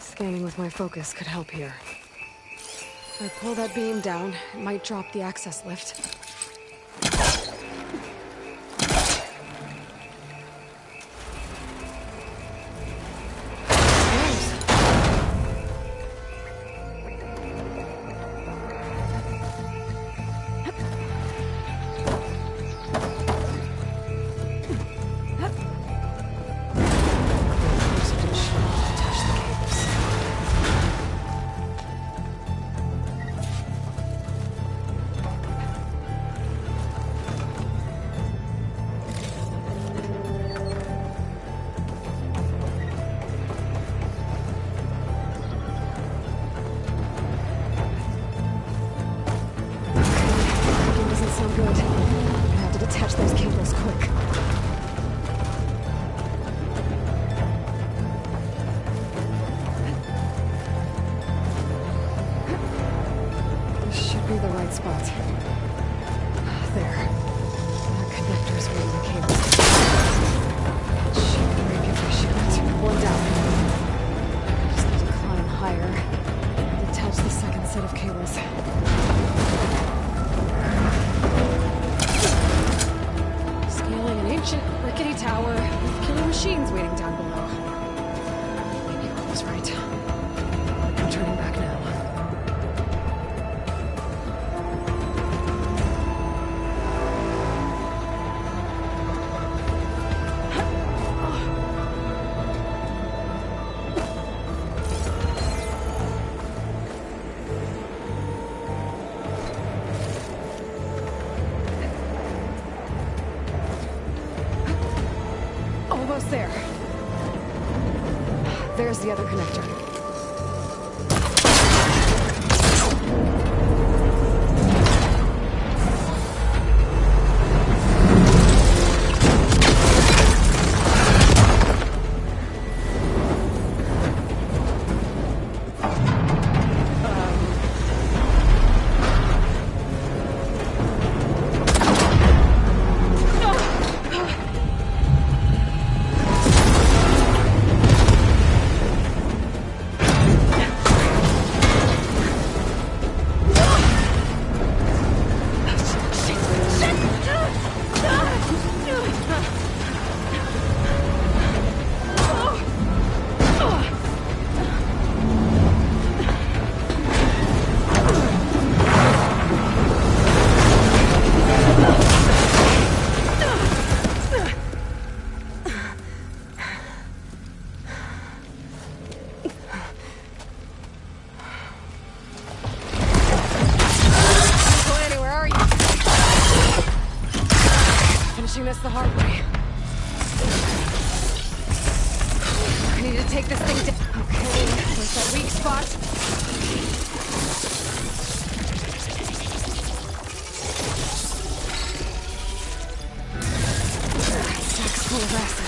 Scanning with my focus could help here. If I pull that beam down, it might drop the access lift. Spot. There. The connector's where the cables go. Should break if I shoot. One down. Just need to climb higher. Detach the second set of cables. Scaling an ancient, rickety tower with killer machines waiting down below. Maybe I was right. I'm turning back now. Almost there. There's the other connector. This the hard way. I need to take this thing down. Okay, where's that weak spot? Sack's full of acid.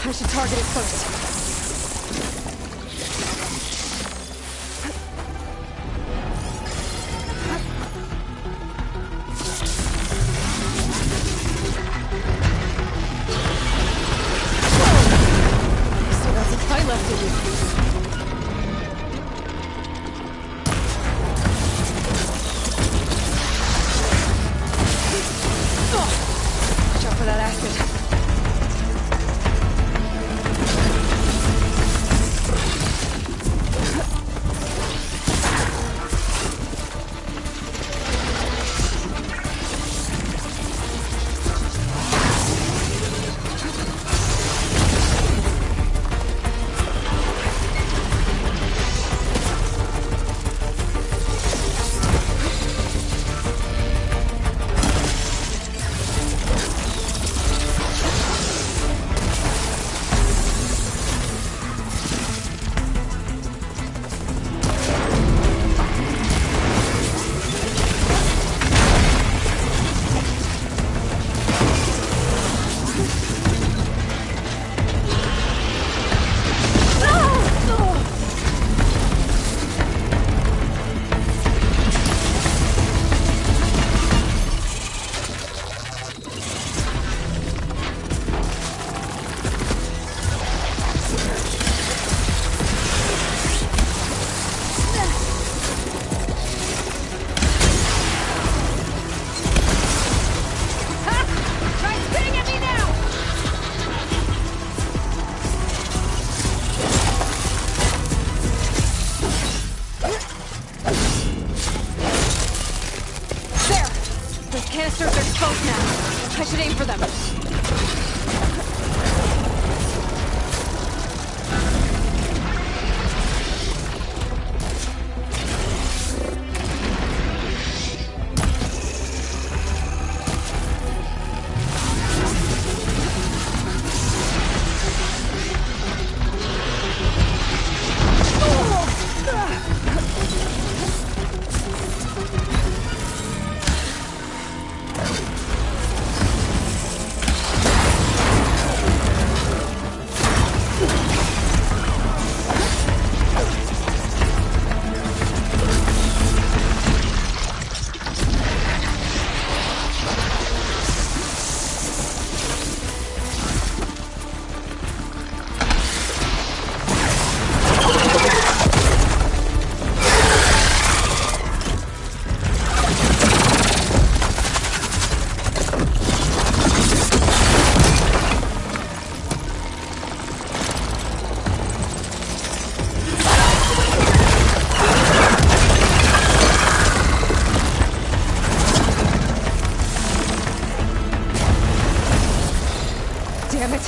I should target it first. Those canisters are exposed now. I should aim for them.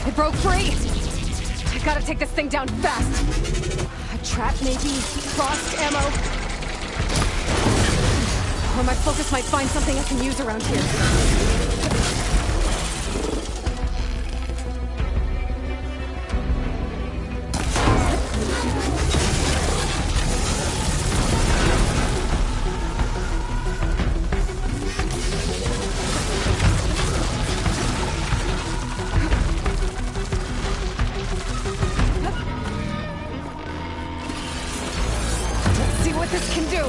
It broke free! I gotta take this thing down fast! A trap, maybe? Frost ammo? Or my focus might find something I can use around here. What this can do.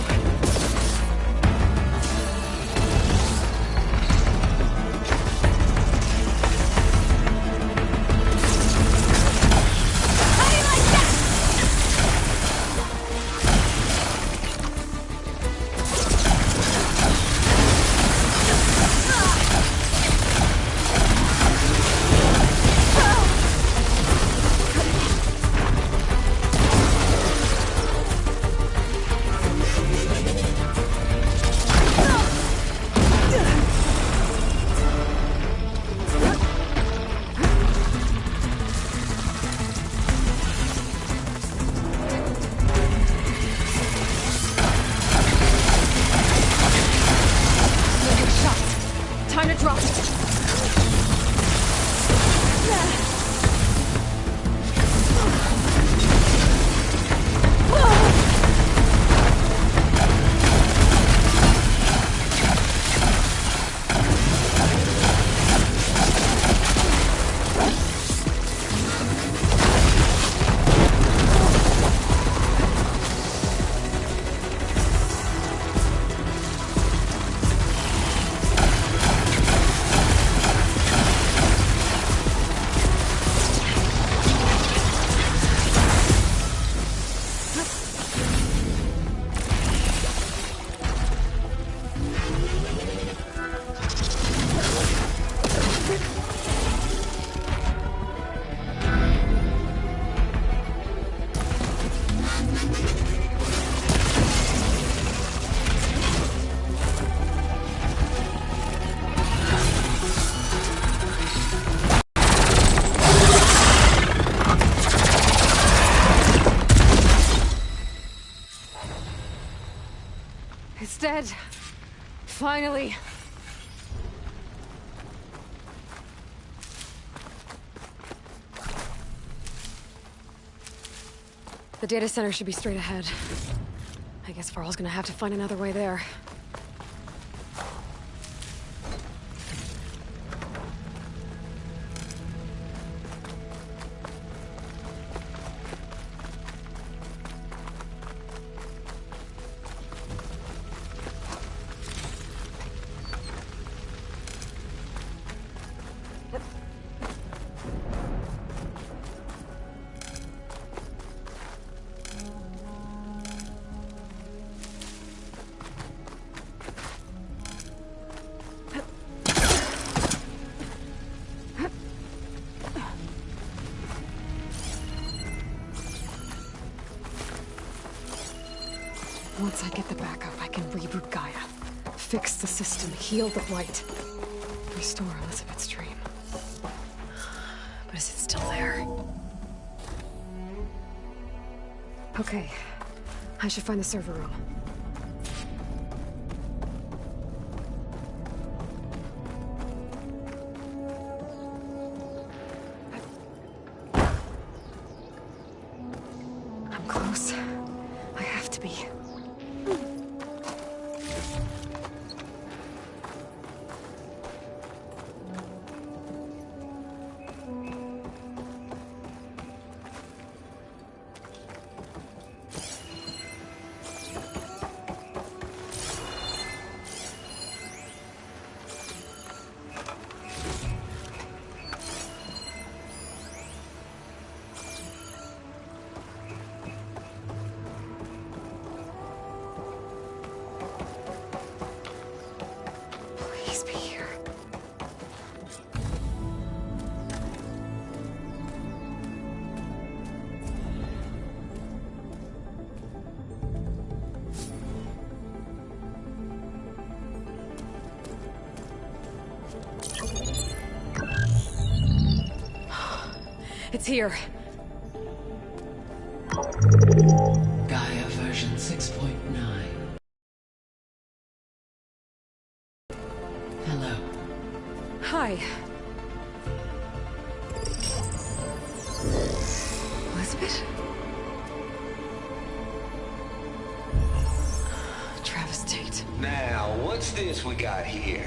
Time to drop it. It's dead. Finally. The data center should be straight ahead. I guess Varl's gonna have to find another way there. Once I get the backup, I can reboot Gaia. fix the system, heal the Blight, restore Elizabeth's dream. But is it still there? Okay, I should find the server room. I'm close. I have to be. Please be here. It's here. Gaia version 6.9. Hello. Hi. Elizabeth? Travis Tate. Now, what's this we got here?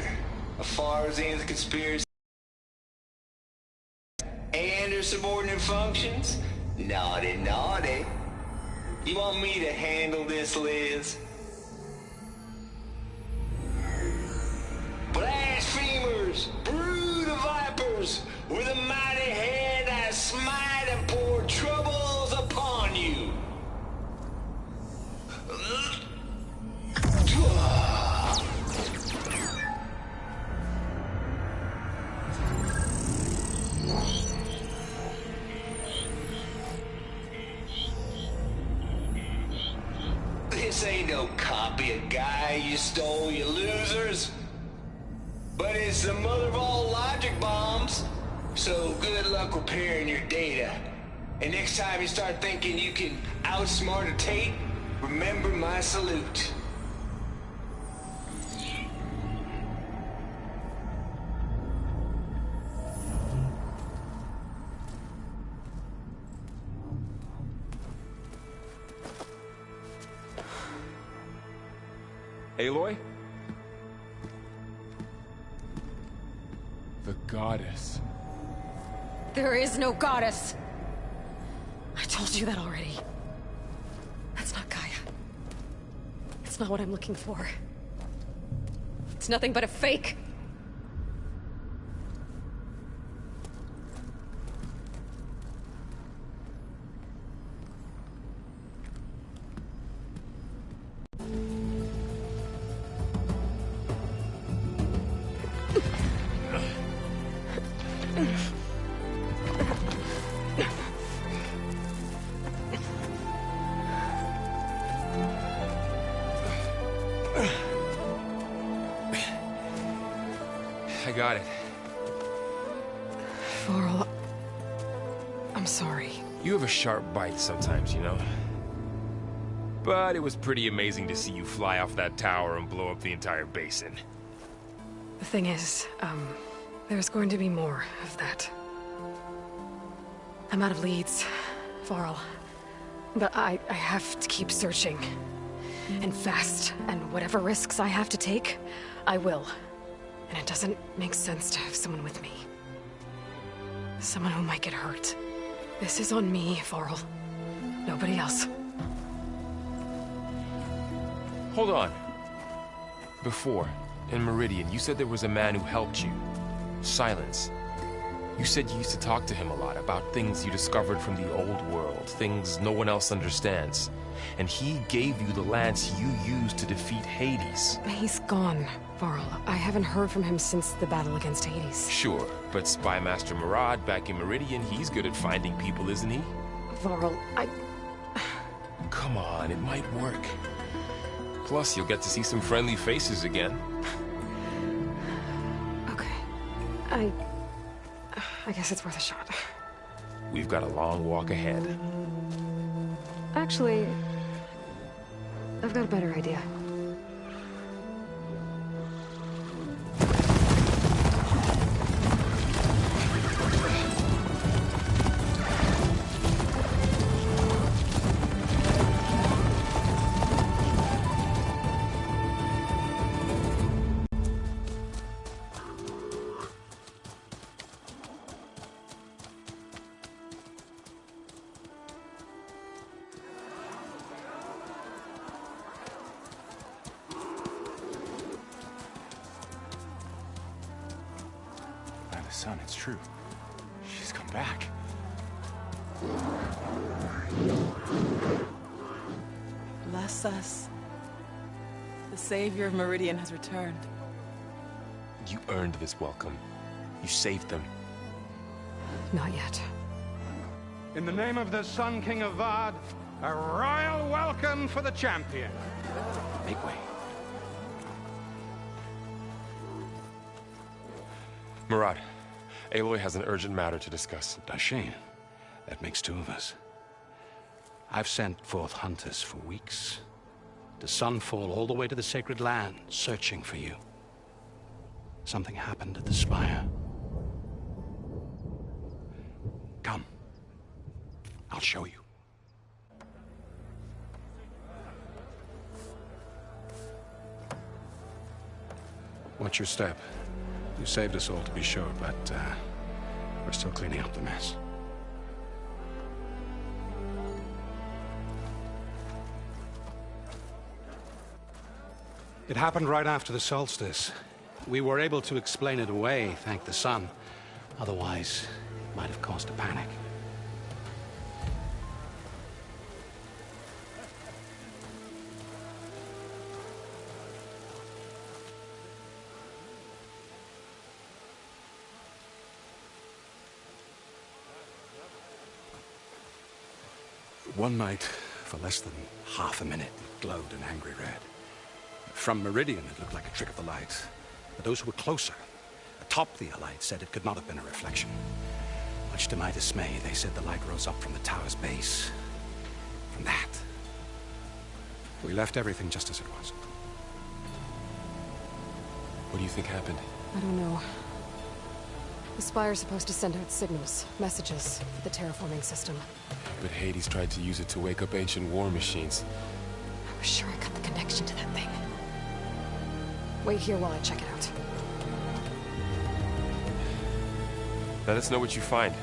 A Farzan's conspiracy and her subordinate functions? Naughty, naughty. You want me to handle this, Liz? Blasphemers, brood of vipers, with a mighty hand I smite and pour troubles upon you. This ain't no copy of Guy you stole, you losers. But it's the mother of all logic bombs. So good luck repairing your data. And next time you start thinking you can outsmart a Tate, remember my salute. Aloy? The goddess. There is no goddess. I told you that already. That's not Gaia. It's not what I'm looking for. It's nothing but a fake. I got it. Varl, I'm sorry. You have a sharp bite sometimes, you know? But it was pretty amazing to see you fly off that tower and blow up the entire basin. The thing is, there's going to be more of that. I'm out of leads, Varl. But I have to keep searching. And fast, and whatever risks I have to take, I will. And it doesn't make sense to have someone with me. Someone who might get hurt. This is on me, Varl. Nobody else. Hold on. Before, in Meridian, you said there was a man who helped you. Silence. You said you used to talk to him a lot about things you discovered from the old world, things no one else understands. And he gave you the lance you used to defeat Hades. He's gone, Varl. I haven't heard from him since the battle against Hades. Sure, but Spy Master Murad back in Meridian, he's good at finding people, isn't he? Varl, Come on, it might work. Plus, you'll get to see some friendly faces again. I guess it's worth a shot. We've got a long walk ahead. Actually, I've got a better idea. Son, it's true. She's come back. Bless us. The savior of Meridian has returned. You earned this welcome. You saved them. Not yet. In the name of the Sun King of Vard, a royal welcome for the champion. Make way. Murad, Aloy has an urgent matter to discuss. Dashane, that makes two of us. I've sent forth hunters for weeks, to Sunfall all the way to the Sacred Land, searching for you. Something happened at the Spire. Come. I'll show you. Watch your step. You saved us all, to be sure, but we're still cleaning up the mess. It happened right after the solstice. We were able to explain it away, thank the sun. Otherwise, it might have caused a panic. One night, for less than half a minute, it glowed an angry red. From Meridian, it looked like a trick of the light. But those who were closer, atop the Allied, said it could not have been a reflection. Much to my dismay, they said the light rose up from the tower's base. From that. We left everything just as it was. What do you think happened? I don't know. The Spire's supposed to send out signals, messages, for the terraforming system. But Hades tried to use it to wake up ancient war machines. I was sure I cut the connection to that thing. Wait here while I check it out. Let us know what you find.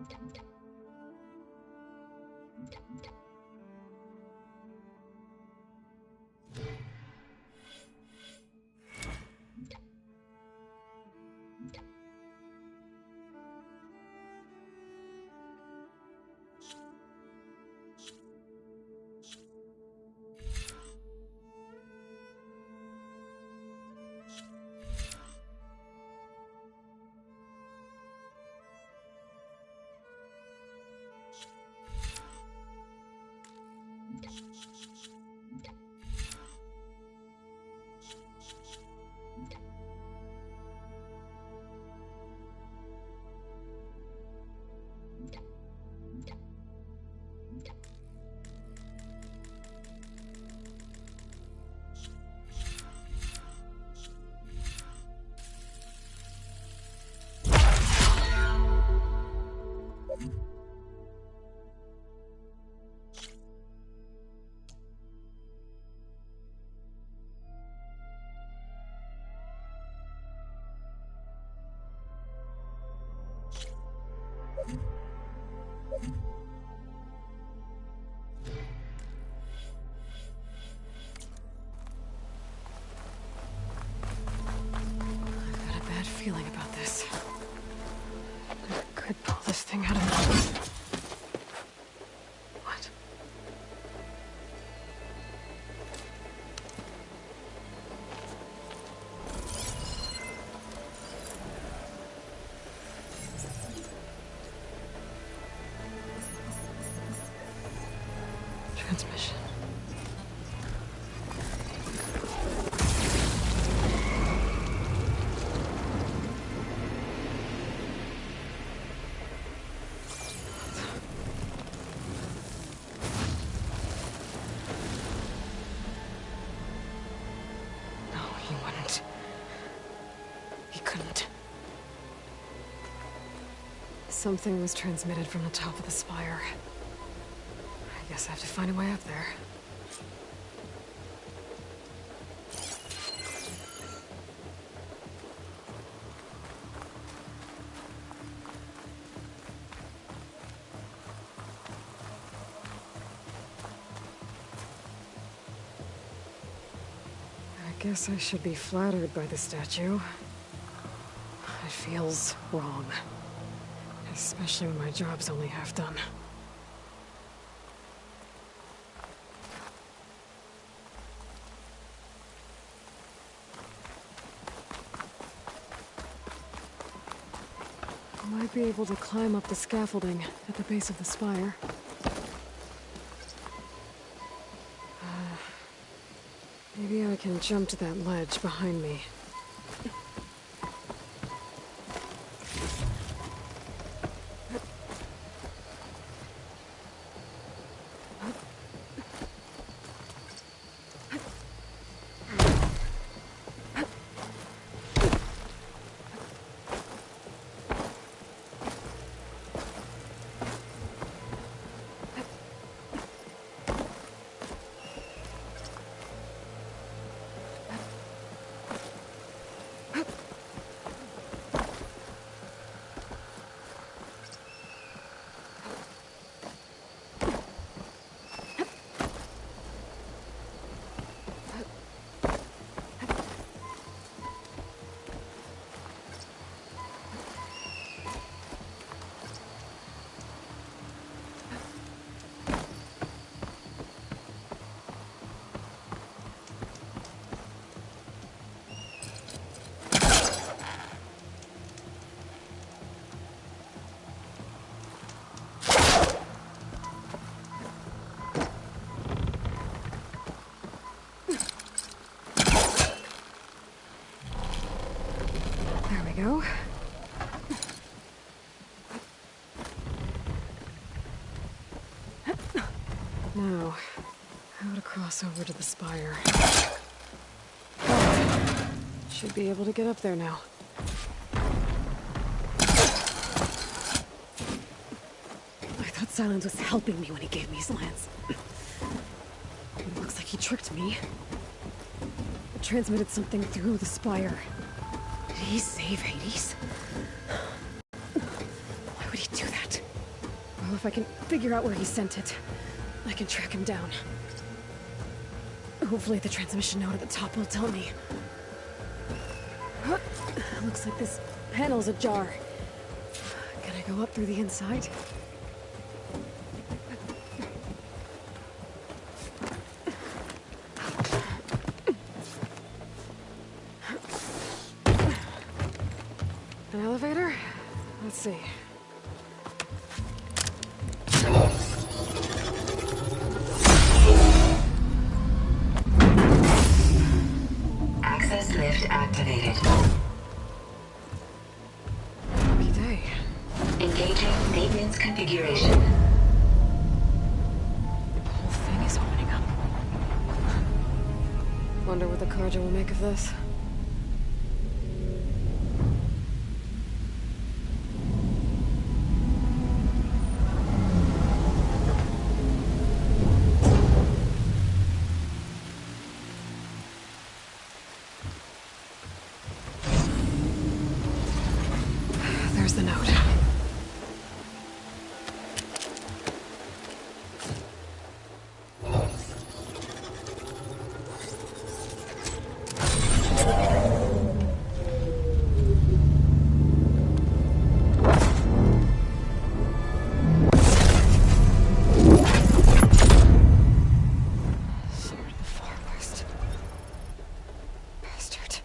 I've got a bad feeling about this. I could pull this thing out of me. What? Transmission. No, he wouldn't. He couldn't. Something was transmitted from the top of the spire. I guess I have to find a way up there. I guess I should be flattered by the statue. It feels wrong. Especially when my job's only half done. I might be able to climb up the scaffolding at the base of the spire. Maybe I can jump to that ledge behind me. Go. Now, how to cross over to the spire. Should be able to get up there now. I thought Silence was helping me when he gave me his lance. It looks like he tricked me. Transmitted something through the spire. Did he save Hades? Why would he do that? if I can figure out where he sent it, I can track him down. Hopefully the transmission node at the top will tell me. Looks like this panel's ajar. Can I go up through the inside? An elevator? Let's see. Access lift activated. Lucky day. Engaging maintenance configuration. The whole thing is opening up. Wonder what the Carja will make of this. There's the note. Sword of the Far West. Bastard.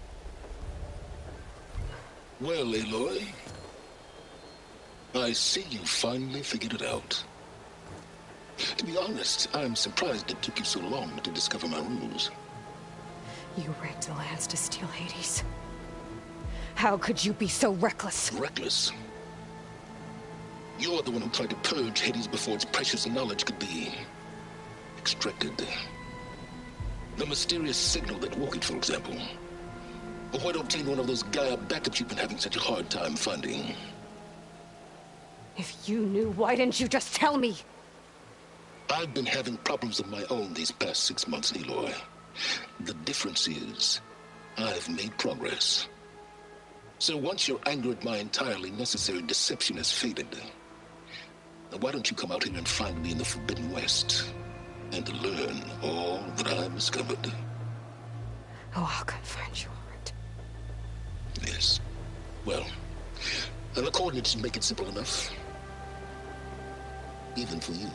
Well, Aloy, I see you finally figured it out. To be honest, I'm surprised it took you so long to discover my rules. You rigged the lands to steal Hades. How could you be so reckless? Reckless? You're the one who tried to purge Hades before its precious knowledge could be extracted. The mysterious signal that woke it, for example. Or why to obtain one of those Gaia backups you've been having such a hard time finding. If you knew, why didn't you just tell me? I've been having problems of my own these past 6 months, Aloy. The difference is, I've made progress. So once your anger at my entirely necessary deception has faded, why don't you come out here and find me in the Forbidden West, and learn all that I've discovered? Oh, I'll come find you, all right. Yes. Well, and the coordinates make it simple enough. Even for you.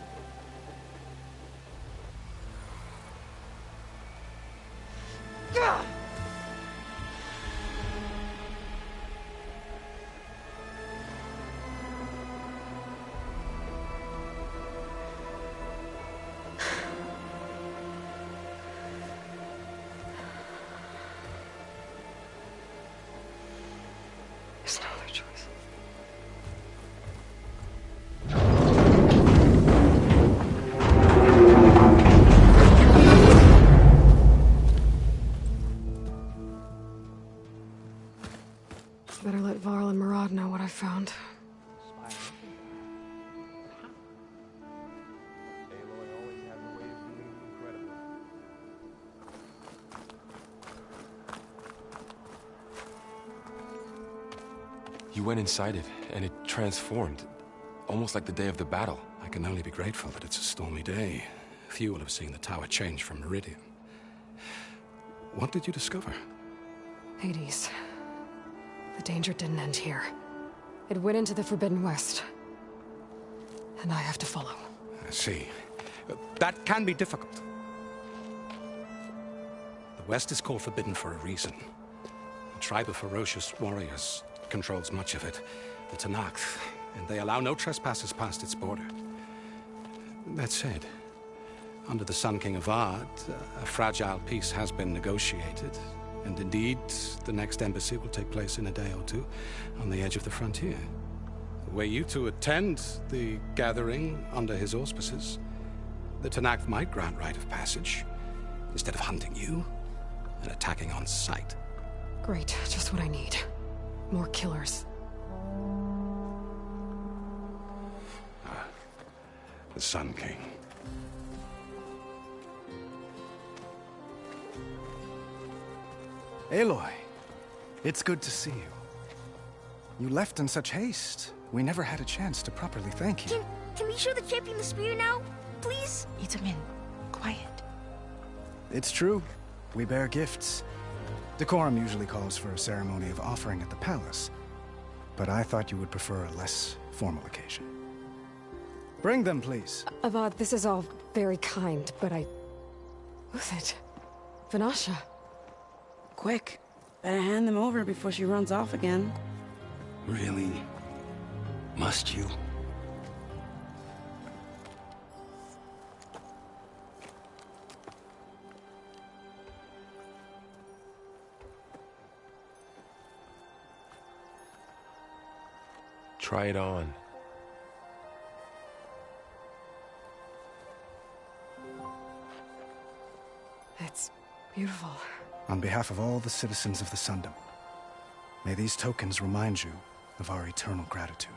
There's no other choice. Better let Varl and Murad know what I found. You went inside it, and it transformed. Almost like the day of the battle. I can only be grateful that it's a stormy day. Few will have seen the tower change from Meridian. What did you discover? Hades. The danger didn't end here. It went into the Forbidden West. And I have to follow. I see. That can be difficult. The West is called Forbidden for a reason. A tribe of ferocious warriors controls much of it, the Tenakth, and they allow no trespassers past its border. That said, under the Sun King Avad, a fragile peace has been negotiated, and indeed, the next embassy will take place in a day or two on the edge of the frontier. Were you to attend the gathering under his auspices, the Tenakth might grant right of passage, instead of hunting you and attacking on sight. Great, just what I need. More killers. The Sun King. Aloy, it's good to see you. You left in such haste. We never had a chance to properly thank you. Can we show the champion the spear now? Please? Itamen, quiet. It's true. We bear gifts. Decorum usually calls for a ceremony of offering at the palace, but I thought you would prefer a less formal occasion. Bring them, please. Avad, this is all very kind, but Who's it? Vanasha. Quick. Better hand them over before she runs off again. Really? Must you? Try it on. It's beautiful. On behalf of all the citizens of the Sundom, may these tokens remind you of our eternal gratitude.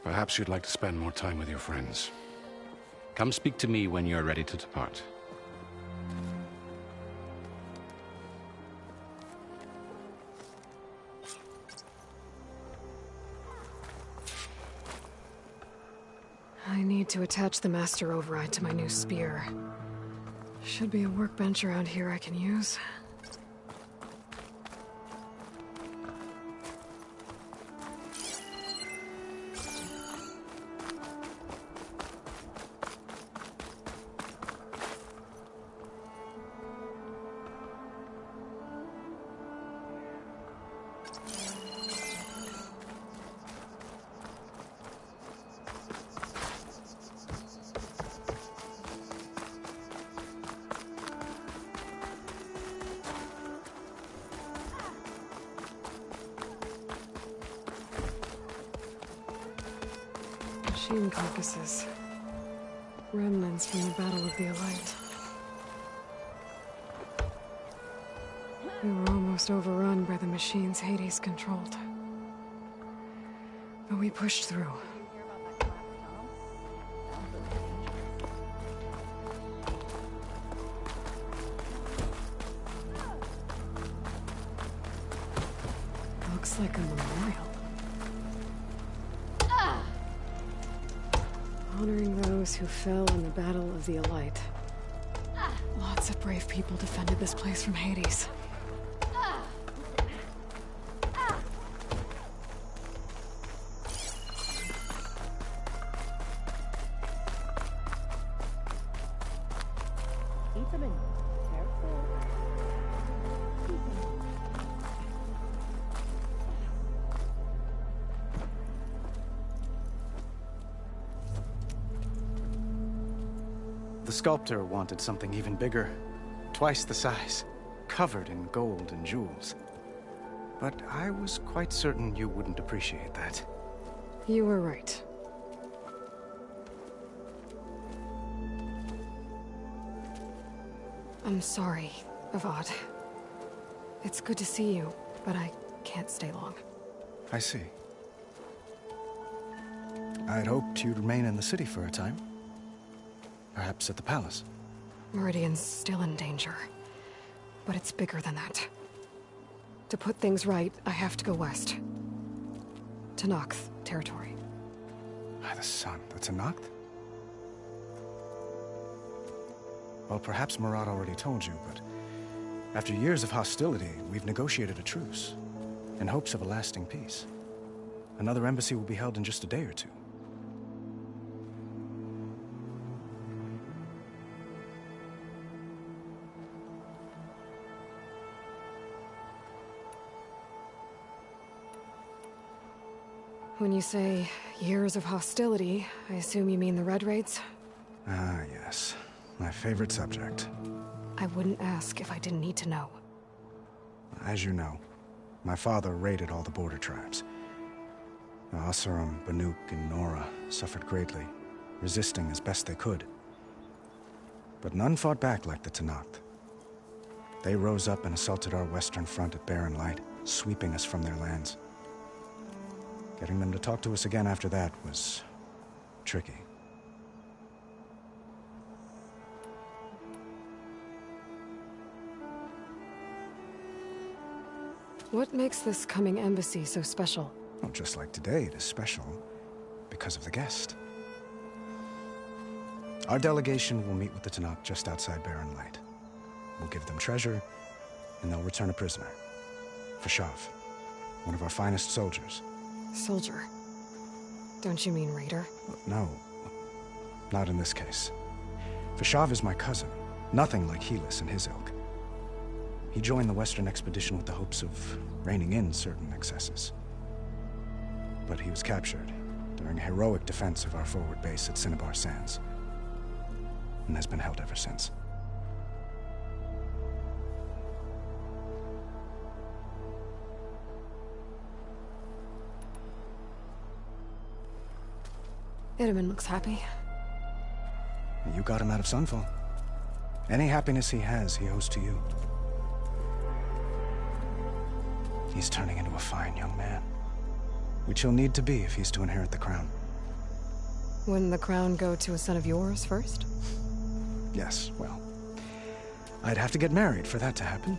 Perhaps you'd like to spend more time with your friends. Come speak to me when you're ready to depart. I need to attach the Master Override to my new spear. Should be a workbench around here I can use. Machine carcasses. Remnants from the Battle of the Elite. We were almost overrun by the machines Hades controlled. But we pushed through. Looks like a memorial. Honoring those who fell in the Battle of the Elite. Lots of brave people defended this place from Hades. The sculptor wanted something even bigger, twice the size, covered in gold and jewels. But I was quite certain you wouldn't appreciate that. You were right. I'm sorry, Avad. It's good to see you, but I can't stay long. I see. I'd hoped you'd remain in the city for a time. Perhaps at the palace. Meridian's still in danger. But it's bigger than that. To put things right, I have to go west. To Noct territory. By the sun, the Tenakth? Well, perhaps Murad already told you, but after years of hostility, we've negotiated a truce, in hopes of a lasting peace. Another embassy will be held in just a day or two. When you say years of hostility, I assume you mean the Red Raids? Ah, yes. My favorite subject. I wouldn't ask if I didn't need to know. As you know, my father raided all the border tribes. The Asurum, Banuk, and Nora suffered greatly, resisting as best they could. But none fought back like the Tenakth. They rose up and assaulted our western front at Barren Light, sweeping us from their lands. Getting them to talk to us again after that was tricky. What makes this coming embassy so special? Well, just like today, it is special because of the guest. Our delegation will meet with the Tenakth just outside Barren Light. We'll give them treasure, and they'll return a prisoner. Fashav, one of our finest soldiers. Soldier? Don't you mean raider? No, not in this case. Fashav is my cousin, nothing like Helis and his ilk. He joined the Western expedition with the hopes of reining in certain excesses. But he was captured during a heroic defense of our forward base at Cinnabar Sands, and has been held ever since. Itamen looks happy. You got him out of Sunfall. Any happiness he has, he owes to you. He's turning into a fine young man, which he'll need to be if he's to inherit the crown. Wouldn't the crown go to a son of yours first? Yes, well, I'd have to get married for that to happen.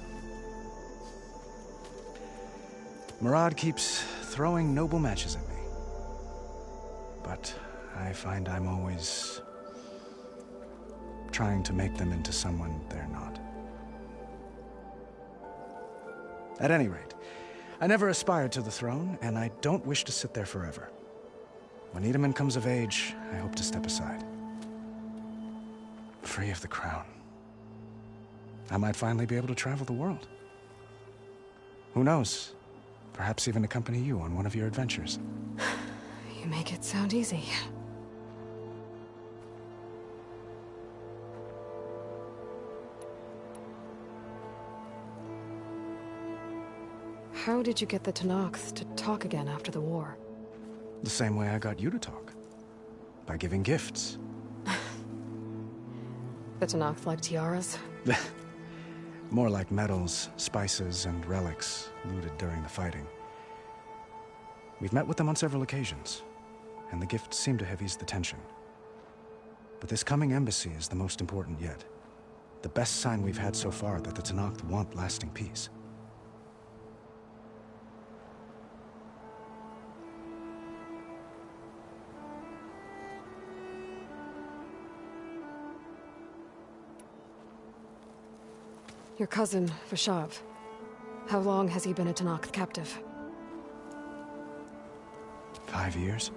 Murad keeps throwing noble matches at me, but I find I'm always trying to make them into someone they're not. At any rate, I never aspired to the throne, and I don't wish to sit there forever. When Itamen comes of age, I hope to step aside. Free of the crown. I might finally be able to travel the world. Who knows? Perhaps even accompany you on one of your adventures. You make it sound easy. How did you get the Tenakth to talk again after the war? The same way I got you to talk. By giving gifts. The Tenakth like tiaras? More like medals, spices, and relics looted during the fighting. We've met with them on several occasions, and the gifts seem to have eased the tension. But this coming embassy is the most important yet. The best sign we've had so far that the Tenakth want lasting peace. Your cousin, Fashav. How long has he been a Tenakth captive? 5 years.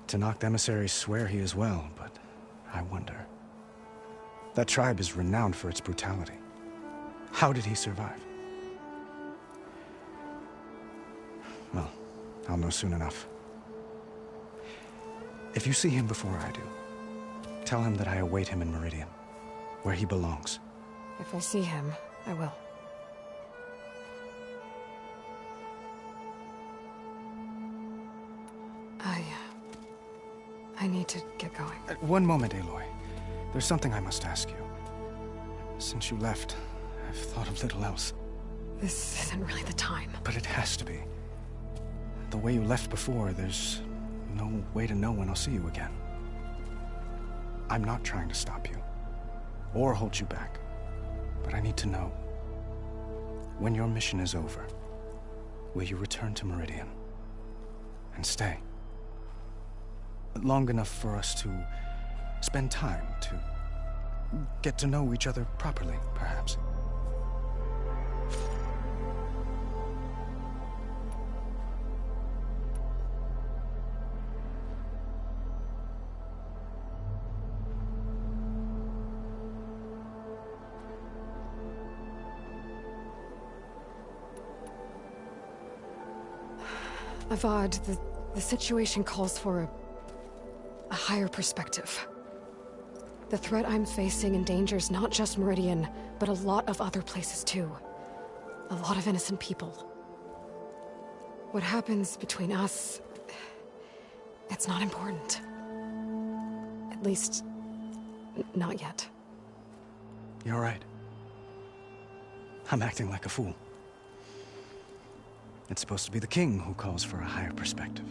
Tenakth emissaries swear he is well, but I wonder. That tribe is renowned for its brutality. How did he survive? Well, I'll know soon enough. If you see him before I do, tell him that I await him in Meridian, where he belongs. If I see him, I will. I need to get going. One moment, Aloy. There's something I must ask you. Since you left, I've thought of little else. This isn't really the time. But it has to be. The way you left before, there's no way to know when I'll see you again. I'm not trying to stop you, or hold you back. But I need to know, when your mission is over, will you return to Meridian? And stay? Long enough for us to spend time, to get to know each other properly, perhaps. Avad, the situation calls for a higher perspective. The threat I'm facing endangers not just Meridian, but a lot of other places too. A lot of innocent people. What happens between us, it's not important. At least, not yet. You're right. I'm acting like a fool. It's supposed to be the king who calls for a higher perspective.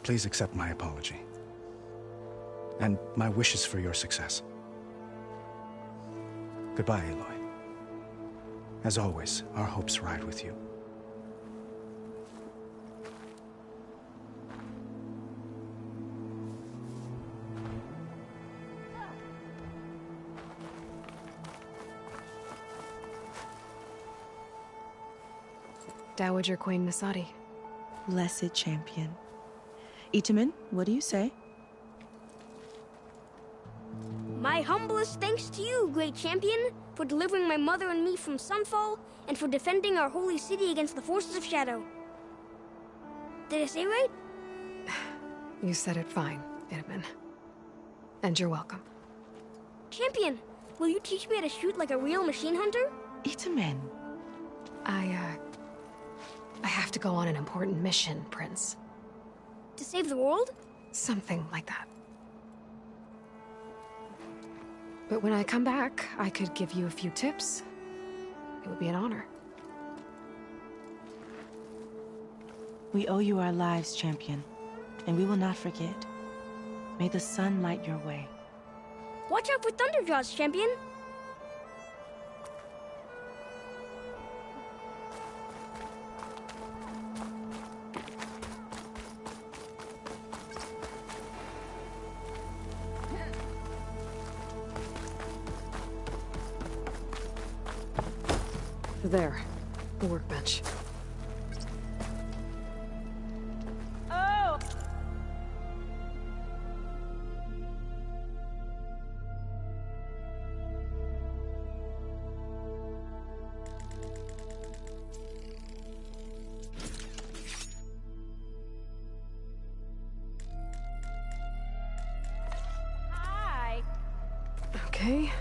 Please accept my apology. And my wishes for your success. Goodbye, Aloy. As always, our hopes ride with you. Dowager Queen Nasadi. Blessed champion. Itamen, what do you say? My humblest thanks to you, great champion, for delivering my mother and me from Sunfall, and for defending our holy city against the forces of Shadow. Did I say right? You said it fine, Itamen. And you're welcome. Champion, will you teach me how to shoot like a real machine hunter? Itamen. I have to go on an important mission, Prince. To save the world? Something like that. But when I come back, I could give you a few tips. It would be an honor. We owe you our lives, champion, and we will not forget. May the sun light your way. Watch out for Thunderjaws, champion! There, the workbench. Oh! Hi. Okay.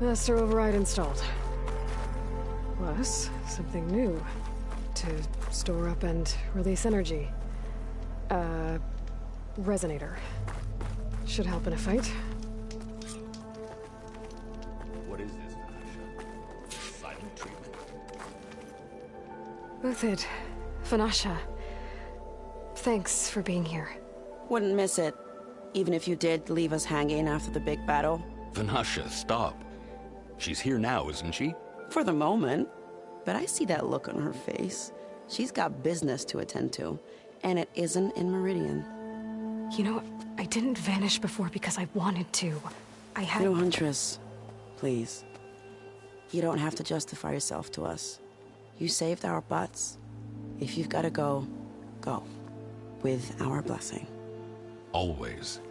Master override installed. Plus, something new. To store up and release energy. Resonator. Should help in a fight. What is this, Vanasha? Silent treatment? Uthid. Vanasha. Thanks for being here. Wouldn't miss it. Even if you did leave us hanging after the big battle. Vanasha, stop. She's here now, isn't she? For the moment. But I see that look on her face. She's got business to attend to. And it isn't in Meridian. You know, I didn't vanish before because I wanted to. I had... No, Huntress. Please. You don't have to justify yourself to us. You saved our butts. If you've got to go, go. With our blessing. Always.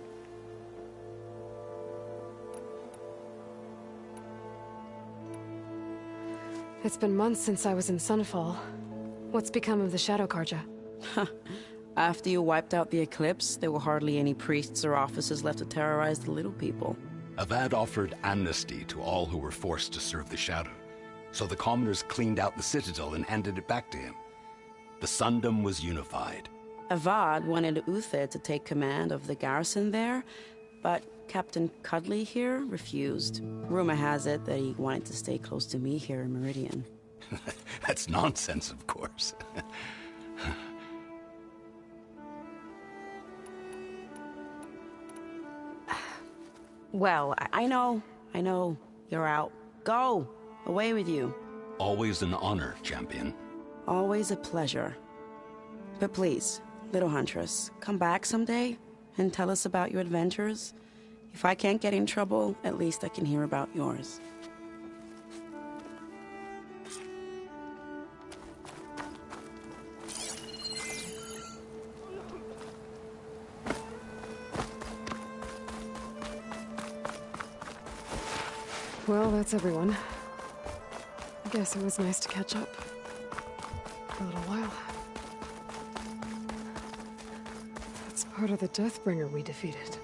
It's been months since I was in Sunfall. What's become of the Shadow Carja? After you wiped out the Eclipse, there were hardly any priests or officers left to terrorize the little people. Avad offered amnesty to all who were forced to serve the Shadow. So the commoners cleaned out the Citadel and handed it back to him. The Sundom was unified. Avad wanted Uthid to take command of the garrison there, but Captain Cudley here refused. Rumor has it that he wanted to stay close to me here in Meridian. That's nonsense, of course. Well, I know. You're out. Go! Away with you. Always an honor, champion. Always a pleasure. But please, little Huntress, come back someday and tell us about your adventures. If I can't get in trouble, at least I can hear about yours. Well, that's everyone. I guess it was nice to catch up. For a little while. That's part of the Deathbringer we defeated.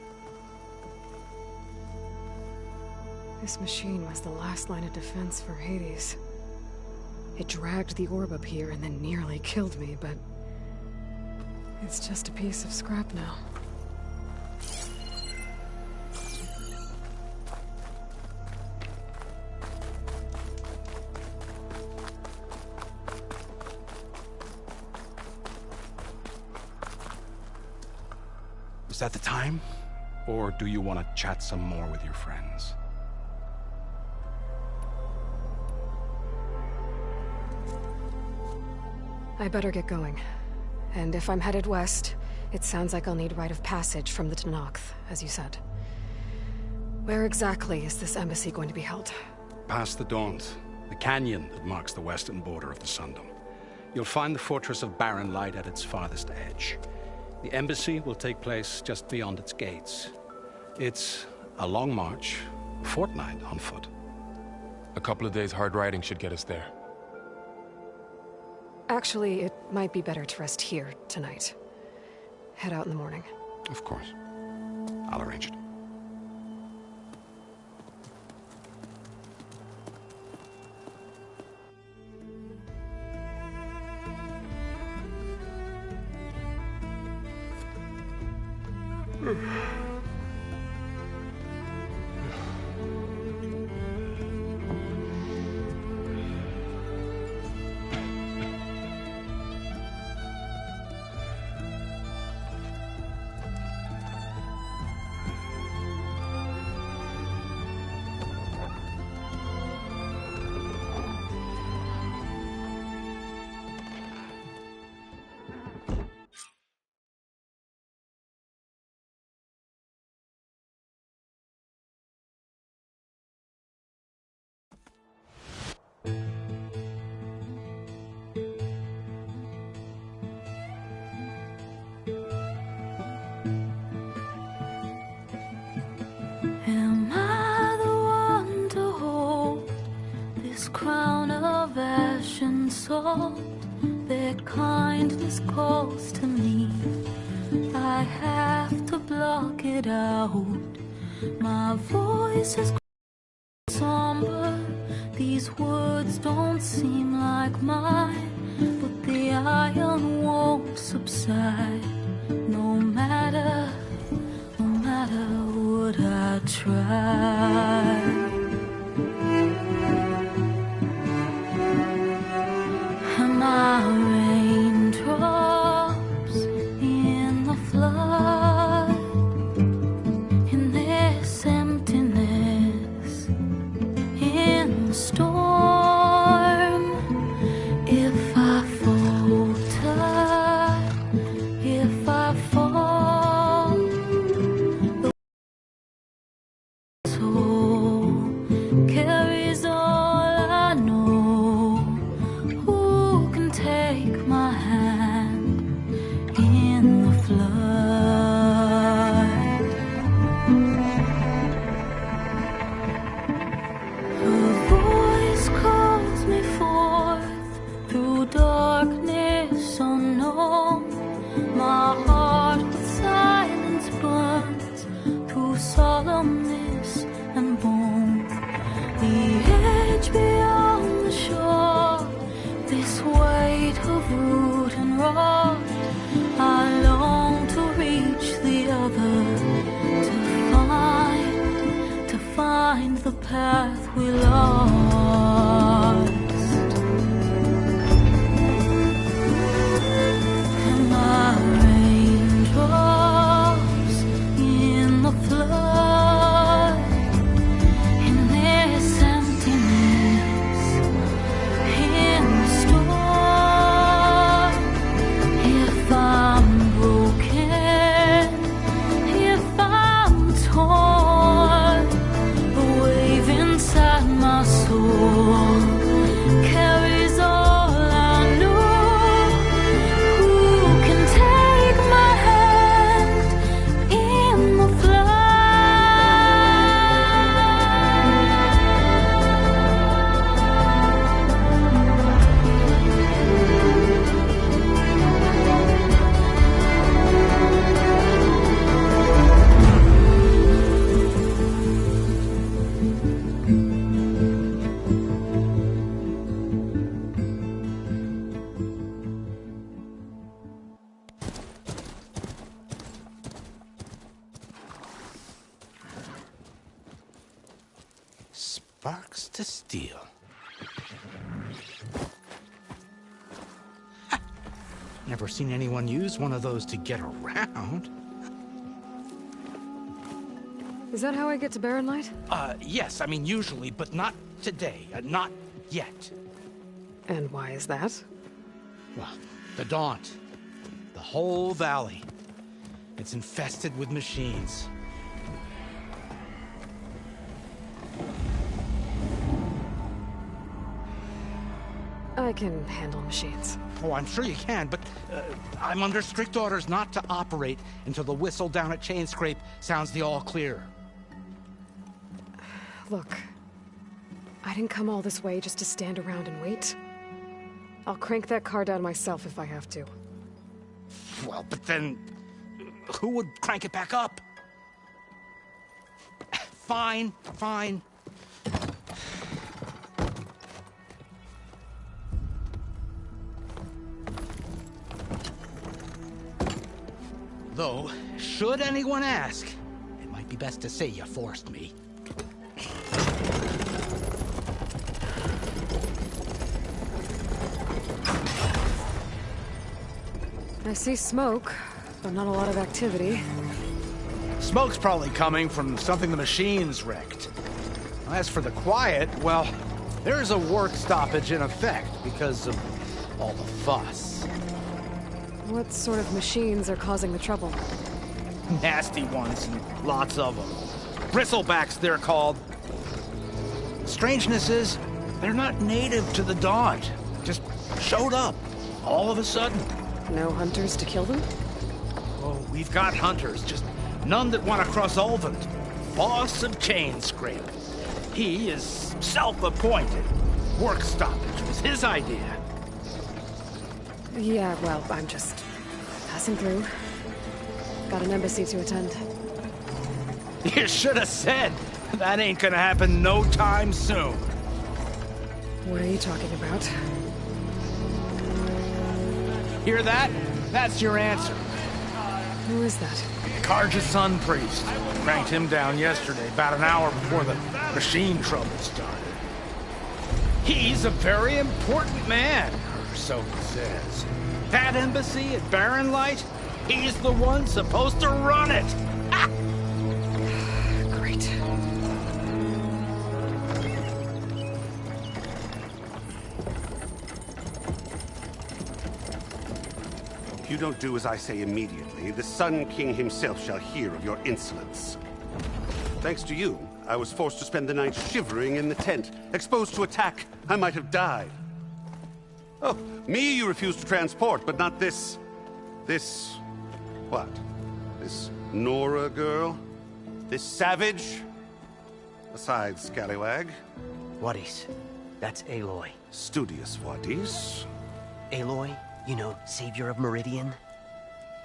This machine was the last line of defense for Hades. It dragged the orb up here and then nearly killed me, but... it's just a piece of scrap now. Is that the time? Or do you want to chat some more with your friends? I better get going. And if I'm headed west, it sounds like I'll need rite of passage from the Tenakth, as you said. Where exactly is this embassy going to be held? Past the Daunt, the canyon that marks the western border of the Sundom. You'll find the fortress of Barren Light at its farthest edge. The embassy will take place just beyond its gates. It's a long march, a fortnight on foot. A couple of days hard riding should get us there. Actually, it might be better to rest here tonight. Head out in the morning. Of course. I'll arrange it. Am I the one to hold this crown of ash and salt? Their kindness calls to me. I have to block it out. My voice is somber. These words don't seem like mine, but the iron won't subside. No matter what I try. Am I raindrops in the flood? In this emptiness, in the storm. If I falter, if I fall, the soul carries all I know. Who can take my hand in the flood? Her voice calls me forth through darkness unknown. My heart with silence burns through solemnness and bone. The edge beyond the shore, this weight of root and rot. I long to reach the other, to find the path we lost. Am I raindrops in the flood? In this emptiness, in the storm. If I'm broken, if I'm torn, the wave inside my soul carries all I know. Who can take my hand in the Sparks to steel. Never seen anyone use one of those to get around. Is that how I get to Barren Light? Yes, I mean usually, but not today. Not yet. And why is that? Well, the Daunt. The whole valley. It's infested with machines. I can handle machines. Oh, I'm sure you can, but I'm under strict orders not to operate until the whistle down at Chainscrape sounds the all clear. Look, I didn't come all this way just to stand around and wait. I'll crank that car down myself if I have to. Well, but then who would crank it back up? Fine, fine. Though, should anyone ask, it might be best to say you forced me. I see smoke, but not a lot of activity. Smoke's probably coming from something the machines wrecked. As for the quiet, well, there's a work stoppage in effect because of all the fuss. What sort of machines are causing the trouble? Nasty ones, and lots of them. Bristlebacks, they're called. Strangeness is, they're not native to the Daunt. Just showed up, all of a sudden. No hunters to kill them? Oh, we've got hunters, just none that want to cross Ulvund. Boss of Chainscrape. He is self-appointed. Work stoppage was his idea. Yeah, well, I'm just passing through. Got an embassy to attend. You should have said. That ain't gonna happen no time soon. What are you talking about? Hear that? That's your answer. Who is that? Carja's Sun Priest. Cranked him down yesterday, about an hour before the machine trouble started. He's a very important man, or so he says. That embassy at Barren Light, he's the one supposed to run it. Ah! Great. If you don't do as I say immediately, the Sun King himself shall hear of your insolence. Thanks to you, I was forced to spend the night shivering in the tent. Exposed to attack, I might have died. Oh, me you refuse to transport, but not this... what? This Nora girl? This savage? Besides, scallywag. Wadis. That's Aloy. Studious Wadis. Aloy, you know, savior of Meridian.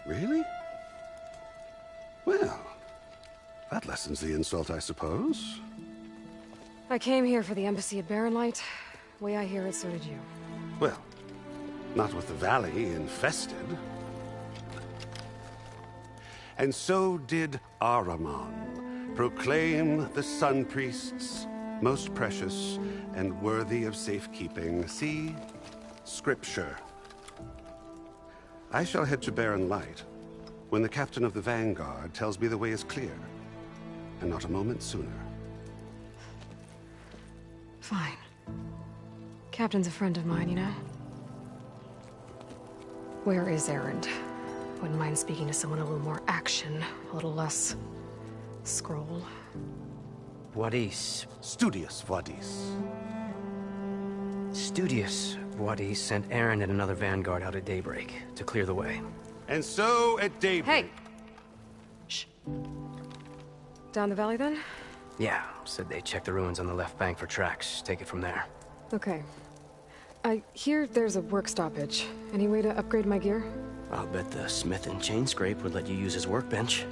Really? Well, that lessens the insult, I suppose. I came here for the embassy at Barren Light. Way I hear it, so did you. Well, not with the valley infested. And so did Ahriman proclaim the Sun Priests most precious and worthy of safekeeping. See? Scripture. I shall head to Barren Light when the captain of the Vanguard tells me the way is clear, and not a moment sooner. Fine. Captain's a friend of mine, you know? Where is Erend? Wouldn't mind speaking to someone a little more action, a little less... scroll. Wadis. Studious Wadis. Studious Wadis sent Erend and another Vanguard out at daybreak to clear the way. And so at daybreak... Hey! Shh. Down the valley, then? Yeah, said they checked the ruins on the left bank for tracks. Take it from there. Okay. I hear there's a work stoppage. Any way to upgrade my gear? I'll bet the smith in Chainscrape would let you use his workbench.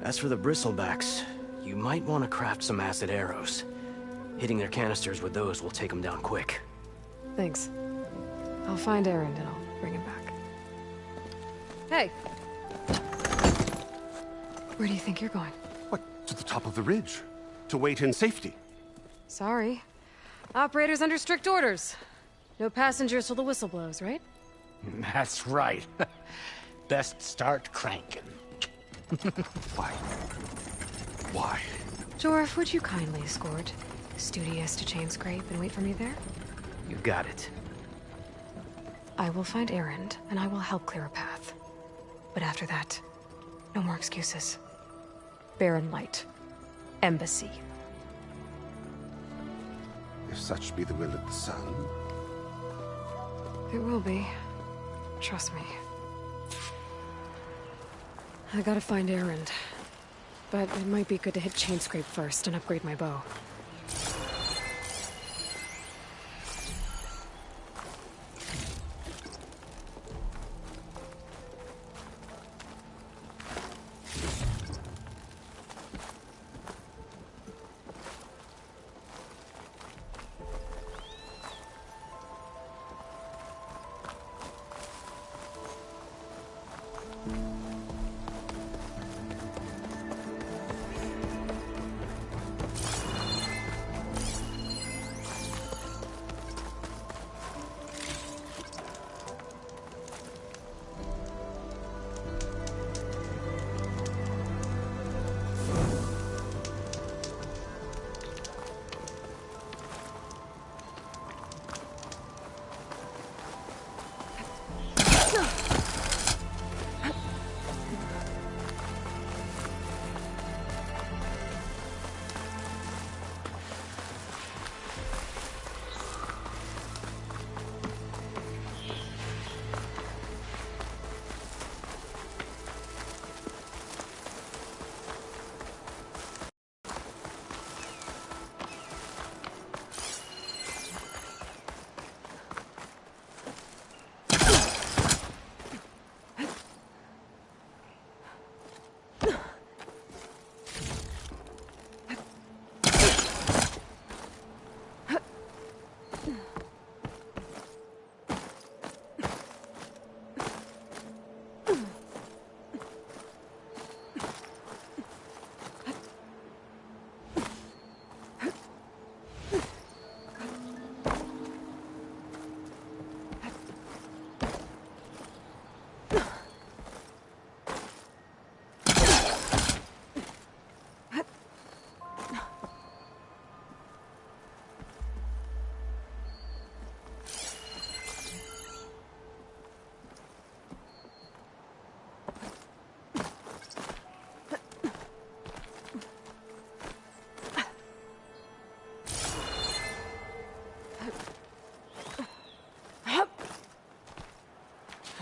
As for the Bristlebacks, you might want to craft some acid arrows. Hitting their canisters with those will take them down quick. Thanks. I'll find Erend and I'll bring him back. Hey! Where do you think you're going? What, to the top of the ridge? To wait in safety? Sorry. Operator's under strict orders. No passengers till the whistle blows, right? That's right. Best start cranking. Why? Why? Jorf, would you kindly escort Studious to Chainscrape and wait for me there? You got it. I will find Erend, and I will help clear a path. But after that, no more excuses. Barren Light. Embassy. If such be the will of the sun. It will be. Trust me. I gotta find Erend. But it might be good to hit Chainscrape first and upgrade my bow.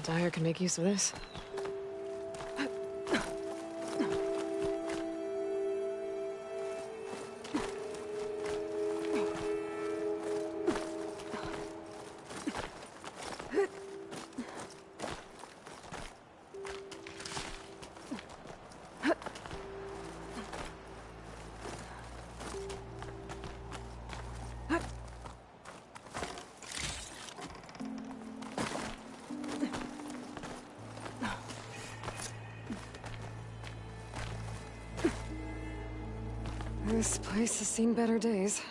Dyer can make use of this. This place has seen better days.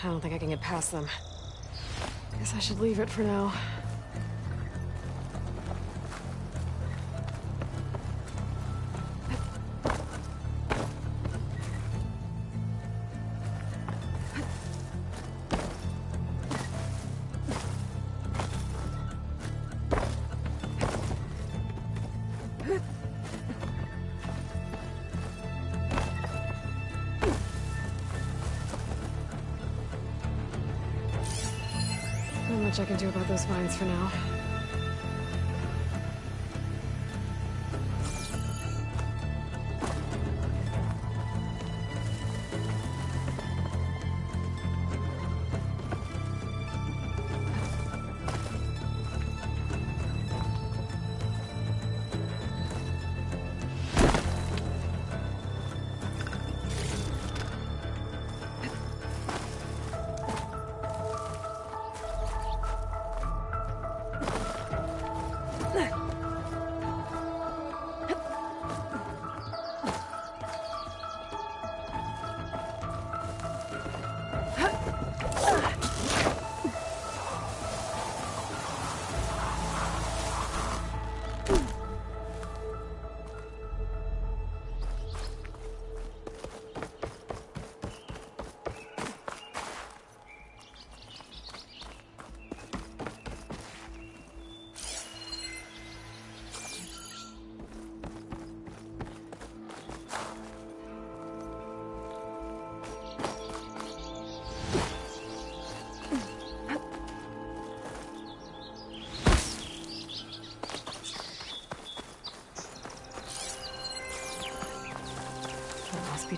I don't think I can get past them. Guess I should leave it for now. Not much I can do about those vines for now.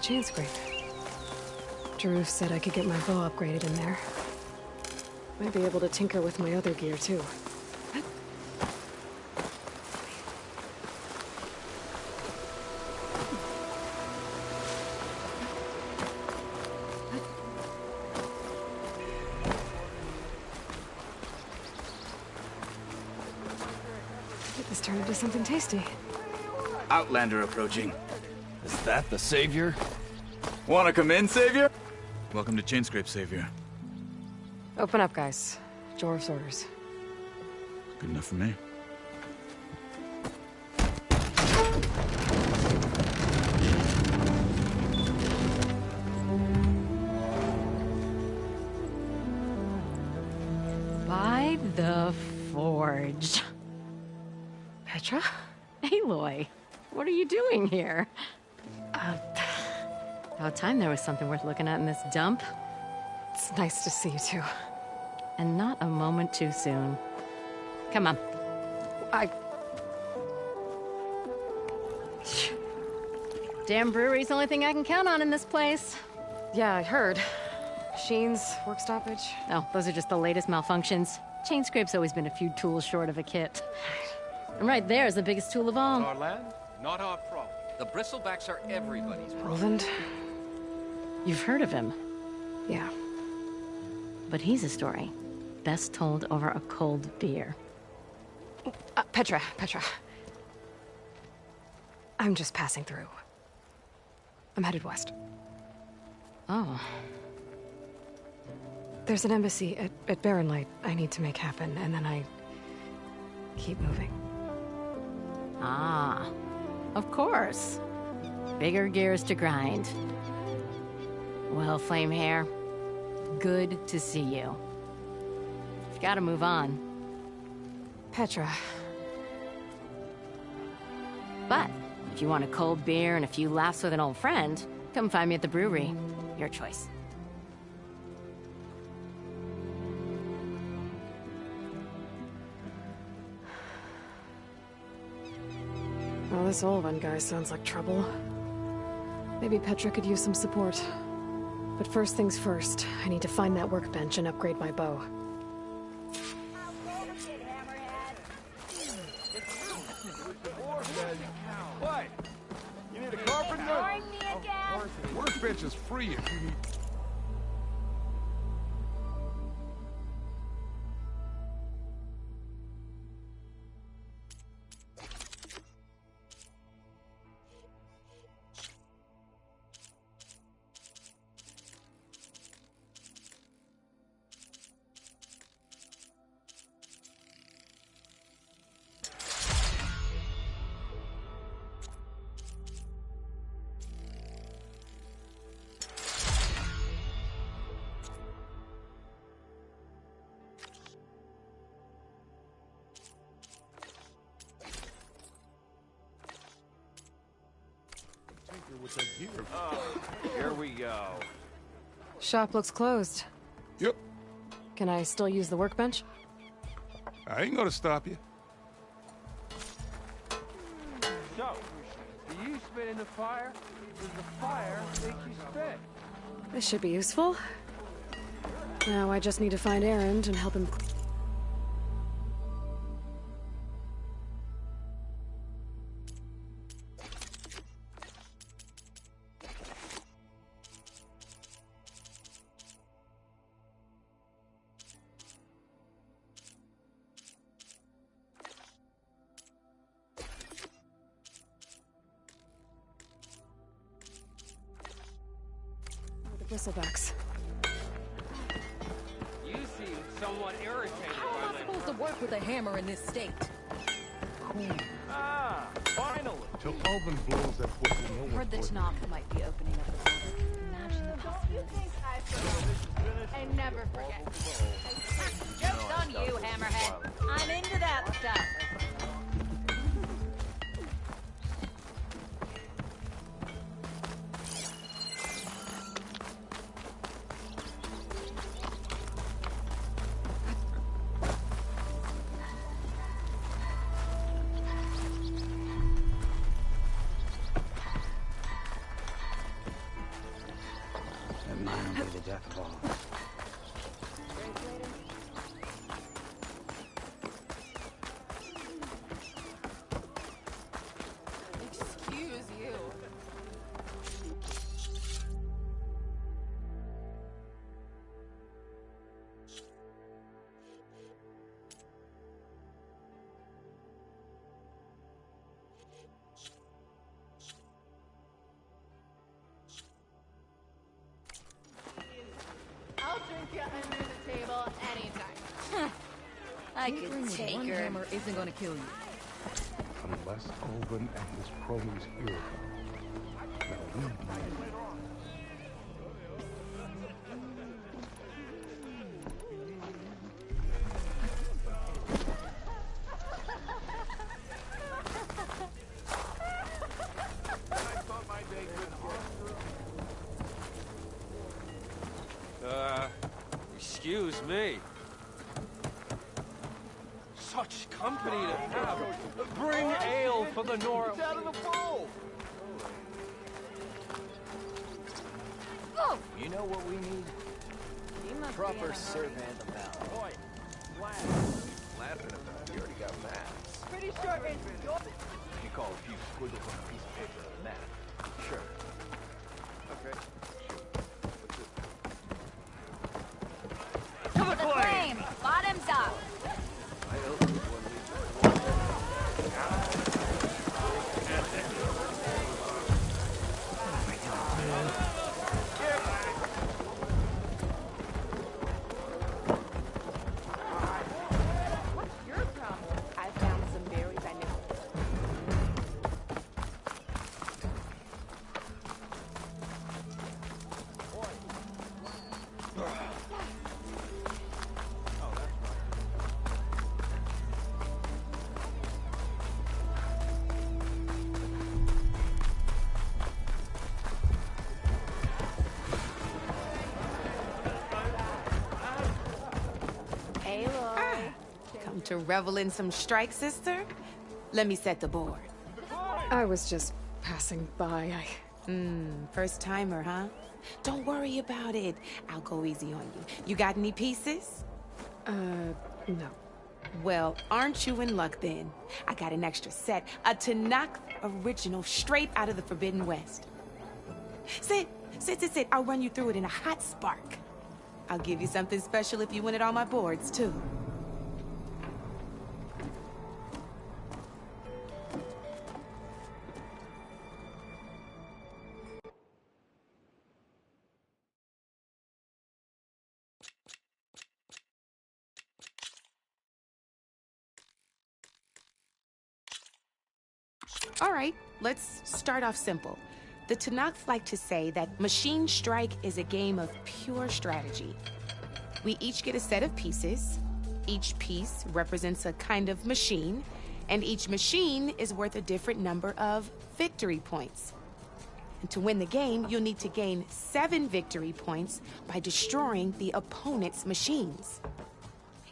Chain scrape. Jaruf said I could get my bow upgraded in there. Might be able to tinker with my other gear, too. Get this turned into something tasty. Outlander approaching. Is that the Savior? Wanna come in, Savior? Welcome to Chainscrape, Savior. Open up, guys. Jorv's orders. Good enough for me. By the Forge. Petra? Aloy, what are you doing here? About time there was something worth looking at in this dump. It's nice to see you too. And not a moment too soon. Come on. Damn brewery's the only thing I can count on in this place. Yeah, I heard. Machines, work stoppage. Oh, those are just the latest malfunctions. Chainscrape's always been a few tools short of a kit. And right there is the biggest tool of all. Our land, not our problem. The bristlebacks are everybody's problem. Roland? You've heard of him. Yeah. But he's a story best told over a cold beer. Petra. I'm just passing through. I'm headed west. Oh. There's an embassy at Barren Light I need to make happen, and then I keep moving. Ah, of course. Bigger gears to grind. Well, Flamehair, good to see you. You've got to move on. Petra. But if you want a cold beer and a few laughs with an old friend, come find me at the brewery. Your choice. Well, this Olwen guy sounds like trouble. Maybe Petra could use some support. But first things first, I need to find that workbench and upgrade my bow. What? You need a carpenter? Workbench is free if you need... With that gear. Here we go. Shop looks closed. Yep. Can I still use the workbench? I ain't gonna stop you. So, do you spit in the fire? Does the fire make you spit? This should be useful. Now I just need to find Erend and help him. Bristlebacks. You seem somewhat irritated How am I supposed to work with a hammer in this state? Ah, finally. Till Alvin blows that whistle, no one Heard the Tanakh might be opening up the border. Imagine the possibilities. I never forget. Joke's on you, Hammerhead. I'm into that stuff. That mine will be the death of all. Excuse you. I'll drink you under the table anytime. I could Tinkering with take one her. hammer isn't gonna kill you. Unless Alvin and his cronies hear about it. Now we know. Excuse me. Such company to have. Bring ale for the Nora. It's out of the bowl. Oh! You know what we need? Proper Servant of Valor. Boy, Laughing about it, you already got maps. pretty sure it's your... You call a few squiggles on a piece of paper a map. Sure. Okay. To the flame! Bottoms up! I hope this one leads What's your problem? I found some berries I knew. Come to revel in some strike, sister? Let me set the board. I was just passing by. First timer, huh? Don't worry about it. I'll go easy on you. You got any pieces? No. Well, aren't you in luck then? I got an extra set, a Tanakh original straight out of the Forbidden West. Sit. I'll run you through it in a hot spark. I'll give you something special if you win it on my boards, too. All right, let's start off simple. The Tanakh like to say that Machine Strike is a game of pure strategy. We each get a set of pieces. Each piece represents a kind of machine, and each machine is worth a different number of victory points. And to win the game, you'll need to gain 7 victory points by destroying the opponent's machines.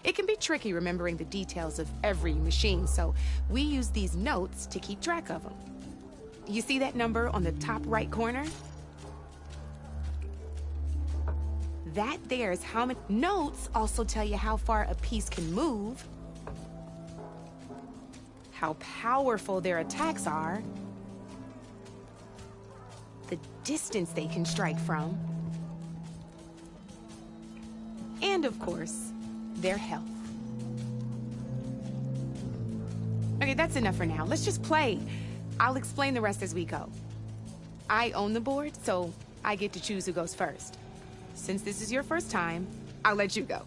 It can be tricky remembering the details of every machine, so we use these notes to keep track of them. You see that number on the top right corner? That there is how many notes also tell you how far a piece can move, how powerful their attacks are, the distance they can strike from, and of course, their health. Okay, that's enough for now. Let's just play. I'll explain the rest as we go. I own the board, so I get to choose who goes first. Since this is your first time, I'll let you go.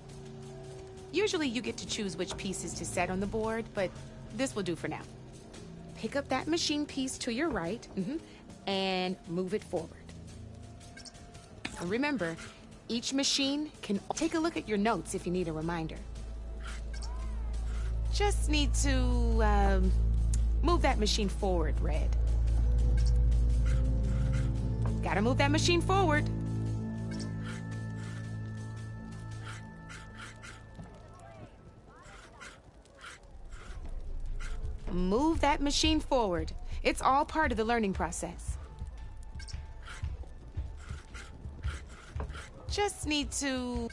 Usually you get to choose which pieces to set on the board, but this will do for now. Pick up that machine piece to your right, and move it forward. And remember, each machine can... Take a look at your notes if you need a reminder. Just need to, move that machine forward, Red. Gotta move that machine forward. Move that machine forward. It's all part of the learning process. Just need to...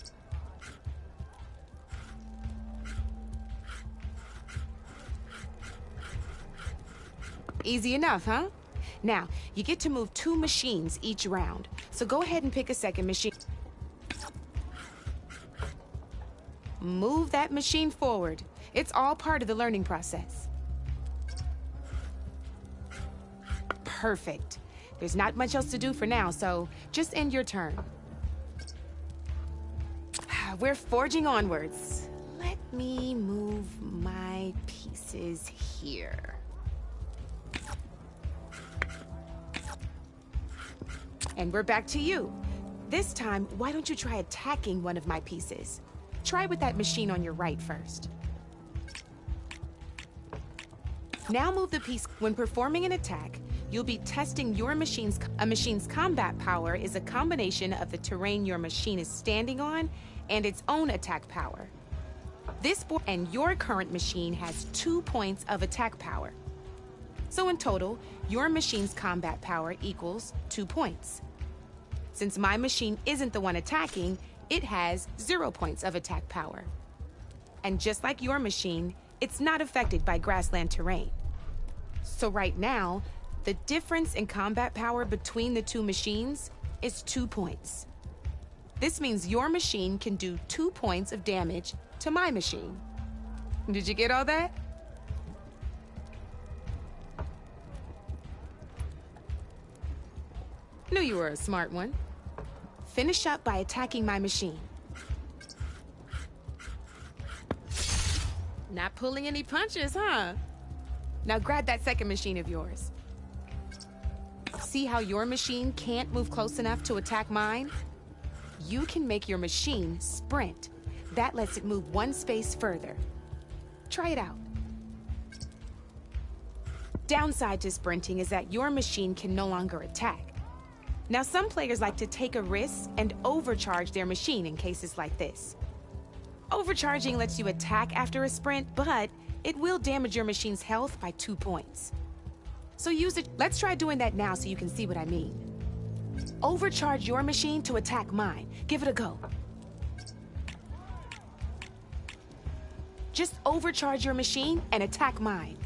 Easy enough, huh? Now, you get to move 2 machines each round. So go ahead and pick a second machine. Move that machine forward. It's all part of the learning process. Perfect. There's not much else to do for now, so just end your turn. We're forging onwards. Let me move my pieces here. And we're back to you. This time, why don't you try attacking one of my pieces? Try with that machine on your right first. Now move the piece. When performing an attack, you'll be testing your machine's... A machine's combat power is a combination of the terrain your machine is standing on and its own attack power. This board and your current machine has 2 points of attack power. So in total, your machine's combat power equals 2 points. Since my machine isn't the one attacking, it has 0 points of attack power. And just like your machine, it's not affected by grassland terrain. So right now, the difference in combat power between the 2 machines is 2 points. This means your machine can do 2 points of damage to my machine. Did you get all that? Knew you were a smart one. Finish up by attacking my machine. Not pulling any punches, huh? Now grab that second machine of yours. See how your machine can't move close enough to attack mine? You can make your machine sprint. That lets it move 1 space further. Try it out. Downside to sprinting is that your machine can no longer attack. Now, some players like to take a risk and overcharge their machine in cases like this. Overcharging lets you attack after a sprint, but it will damage your machine's health by 2 points. So use it. Let's try doing that now so you can see what I mean. Overcharge your machine to attack mine. Give it a go. Just overcharge your machine and attack mine.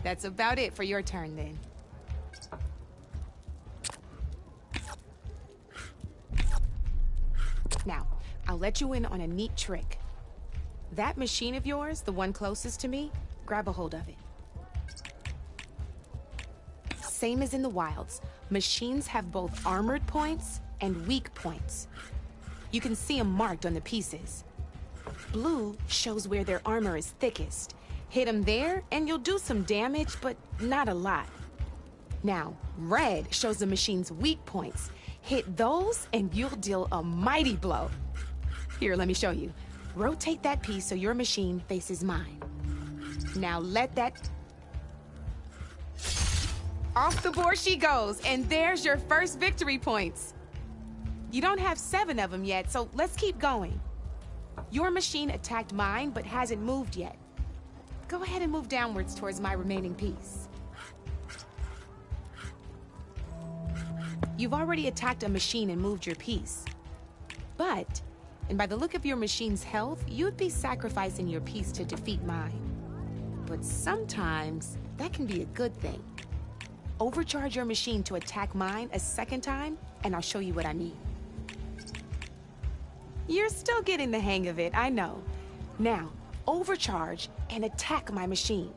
That's about it for your turn, then. Now, I'll let you in on a neat trick. That machine of yours, the one closest to me, grab a hold of it. Same as in the wilds, machines have both armored points and weak points. You can see them marked on the pieces. Blue shows where their armor is thickest. Hit them there, and you'll do some damage, but not a lot. Now, red shows the machine's weak points. Hit those, and you'll deal a mighty blow. Here, let me show you. Rotate that piece so your machine faces mine. Now let that... Off the board she goes, and there's your first victory points. You don't have 7 of them yet, so let's keep going. Your machine attacked mine, but hasn't moved yet. Go ahead and move downwards towards my remaining piece. You've already attacked a machine and moved your piece. But, and by the look of your machine's health, you'd be sacrificing your piece to defeat mine. But sometimes, that can be a good thing. Overcharge your machine to attack mine a second time, and I'll show you what I mean. You're still getting the hang of it, I know. Now, overcharge and attack my machine.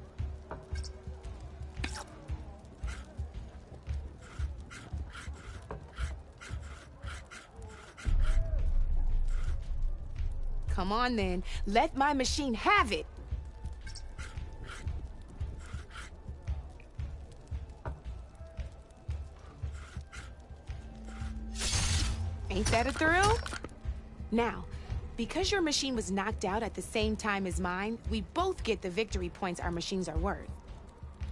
Come on then, let my machine have it. Ain't that a thrill? Now, because your machine was knocked out at the same time as mine, we both get the victory points our machines are worth.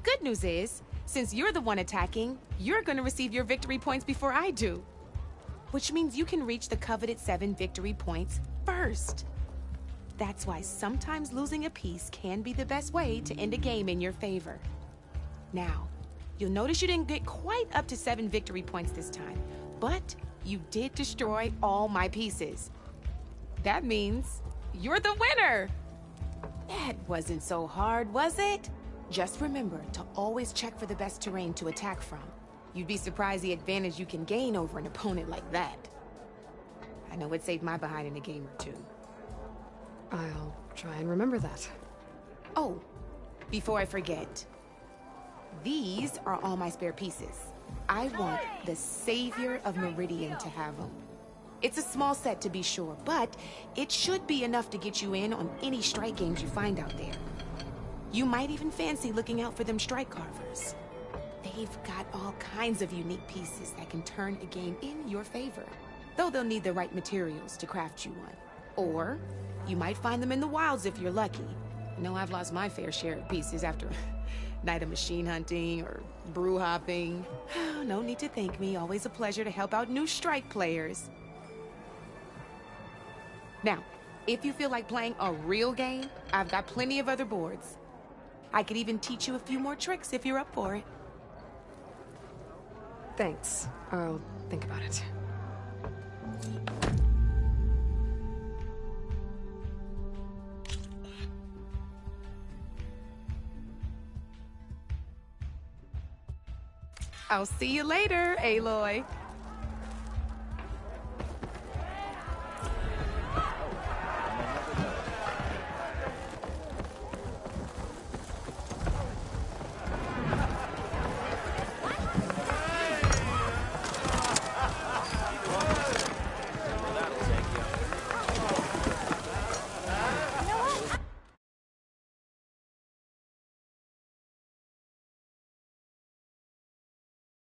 Good news is, since you're the one attacking, you're gonna receive your victory points before I do. Which means you can reach the coveted 7 victory points first. That's why sometimes losing a piece can be the best way to end a game in your favor. Now, you'll notice you didn't get quite up to 7 victory points this time, but you did destroy all my pieces. That means you're the winner! That wasn't so hard, was it? Just remember to always check for the best terrain to attack from. You'd be surprised the advantage you can gain over an opponent like that. I know it saved my behind in a game or two. I'll try and remember that. Oh, before I forget, these are all my spare pieces. I want the Savior of Meridian to have them. It's a small set to be sure, but it should be enough to get you in on any strike games you find out there. You might even fancy looking out for them strike carvers. They've got all kinds of unique pieces that can turn a game in your favor, though they'll need the right materials to craft you one. Or you might find them in the wilds if you're lucky. I know I've lost my fair share of pieces after a night of machine hunting or brew hopping. No need to thank me. Always a pleasure to help out new strike players. Now, if you feel like playing a real game, I've got plenty of other boards. I could even teach you a few more tricks if you're up for it. Thanks. I'll think about it. I'll see you later, Aloy.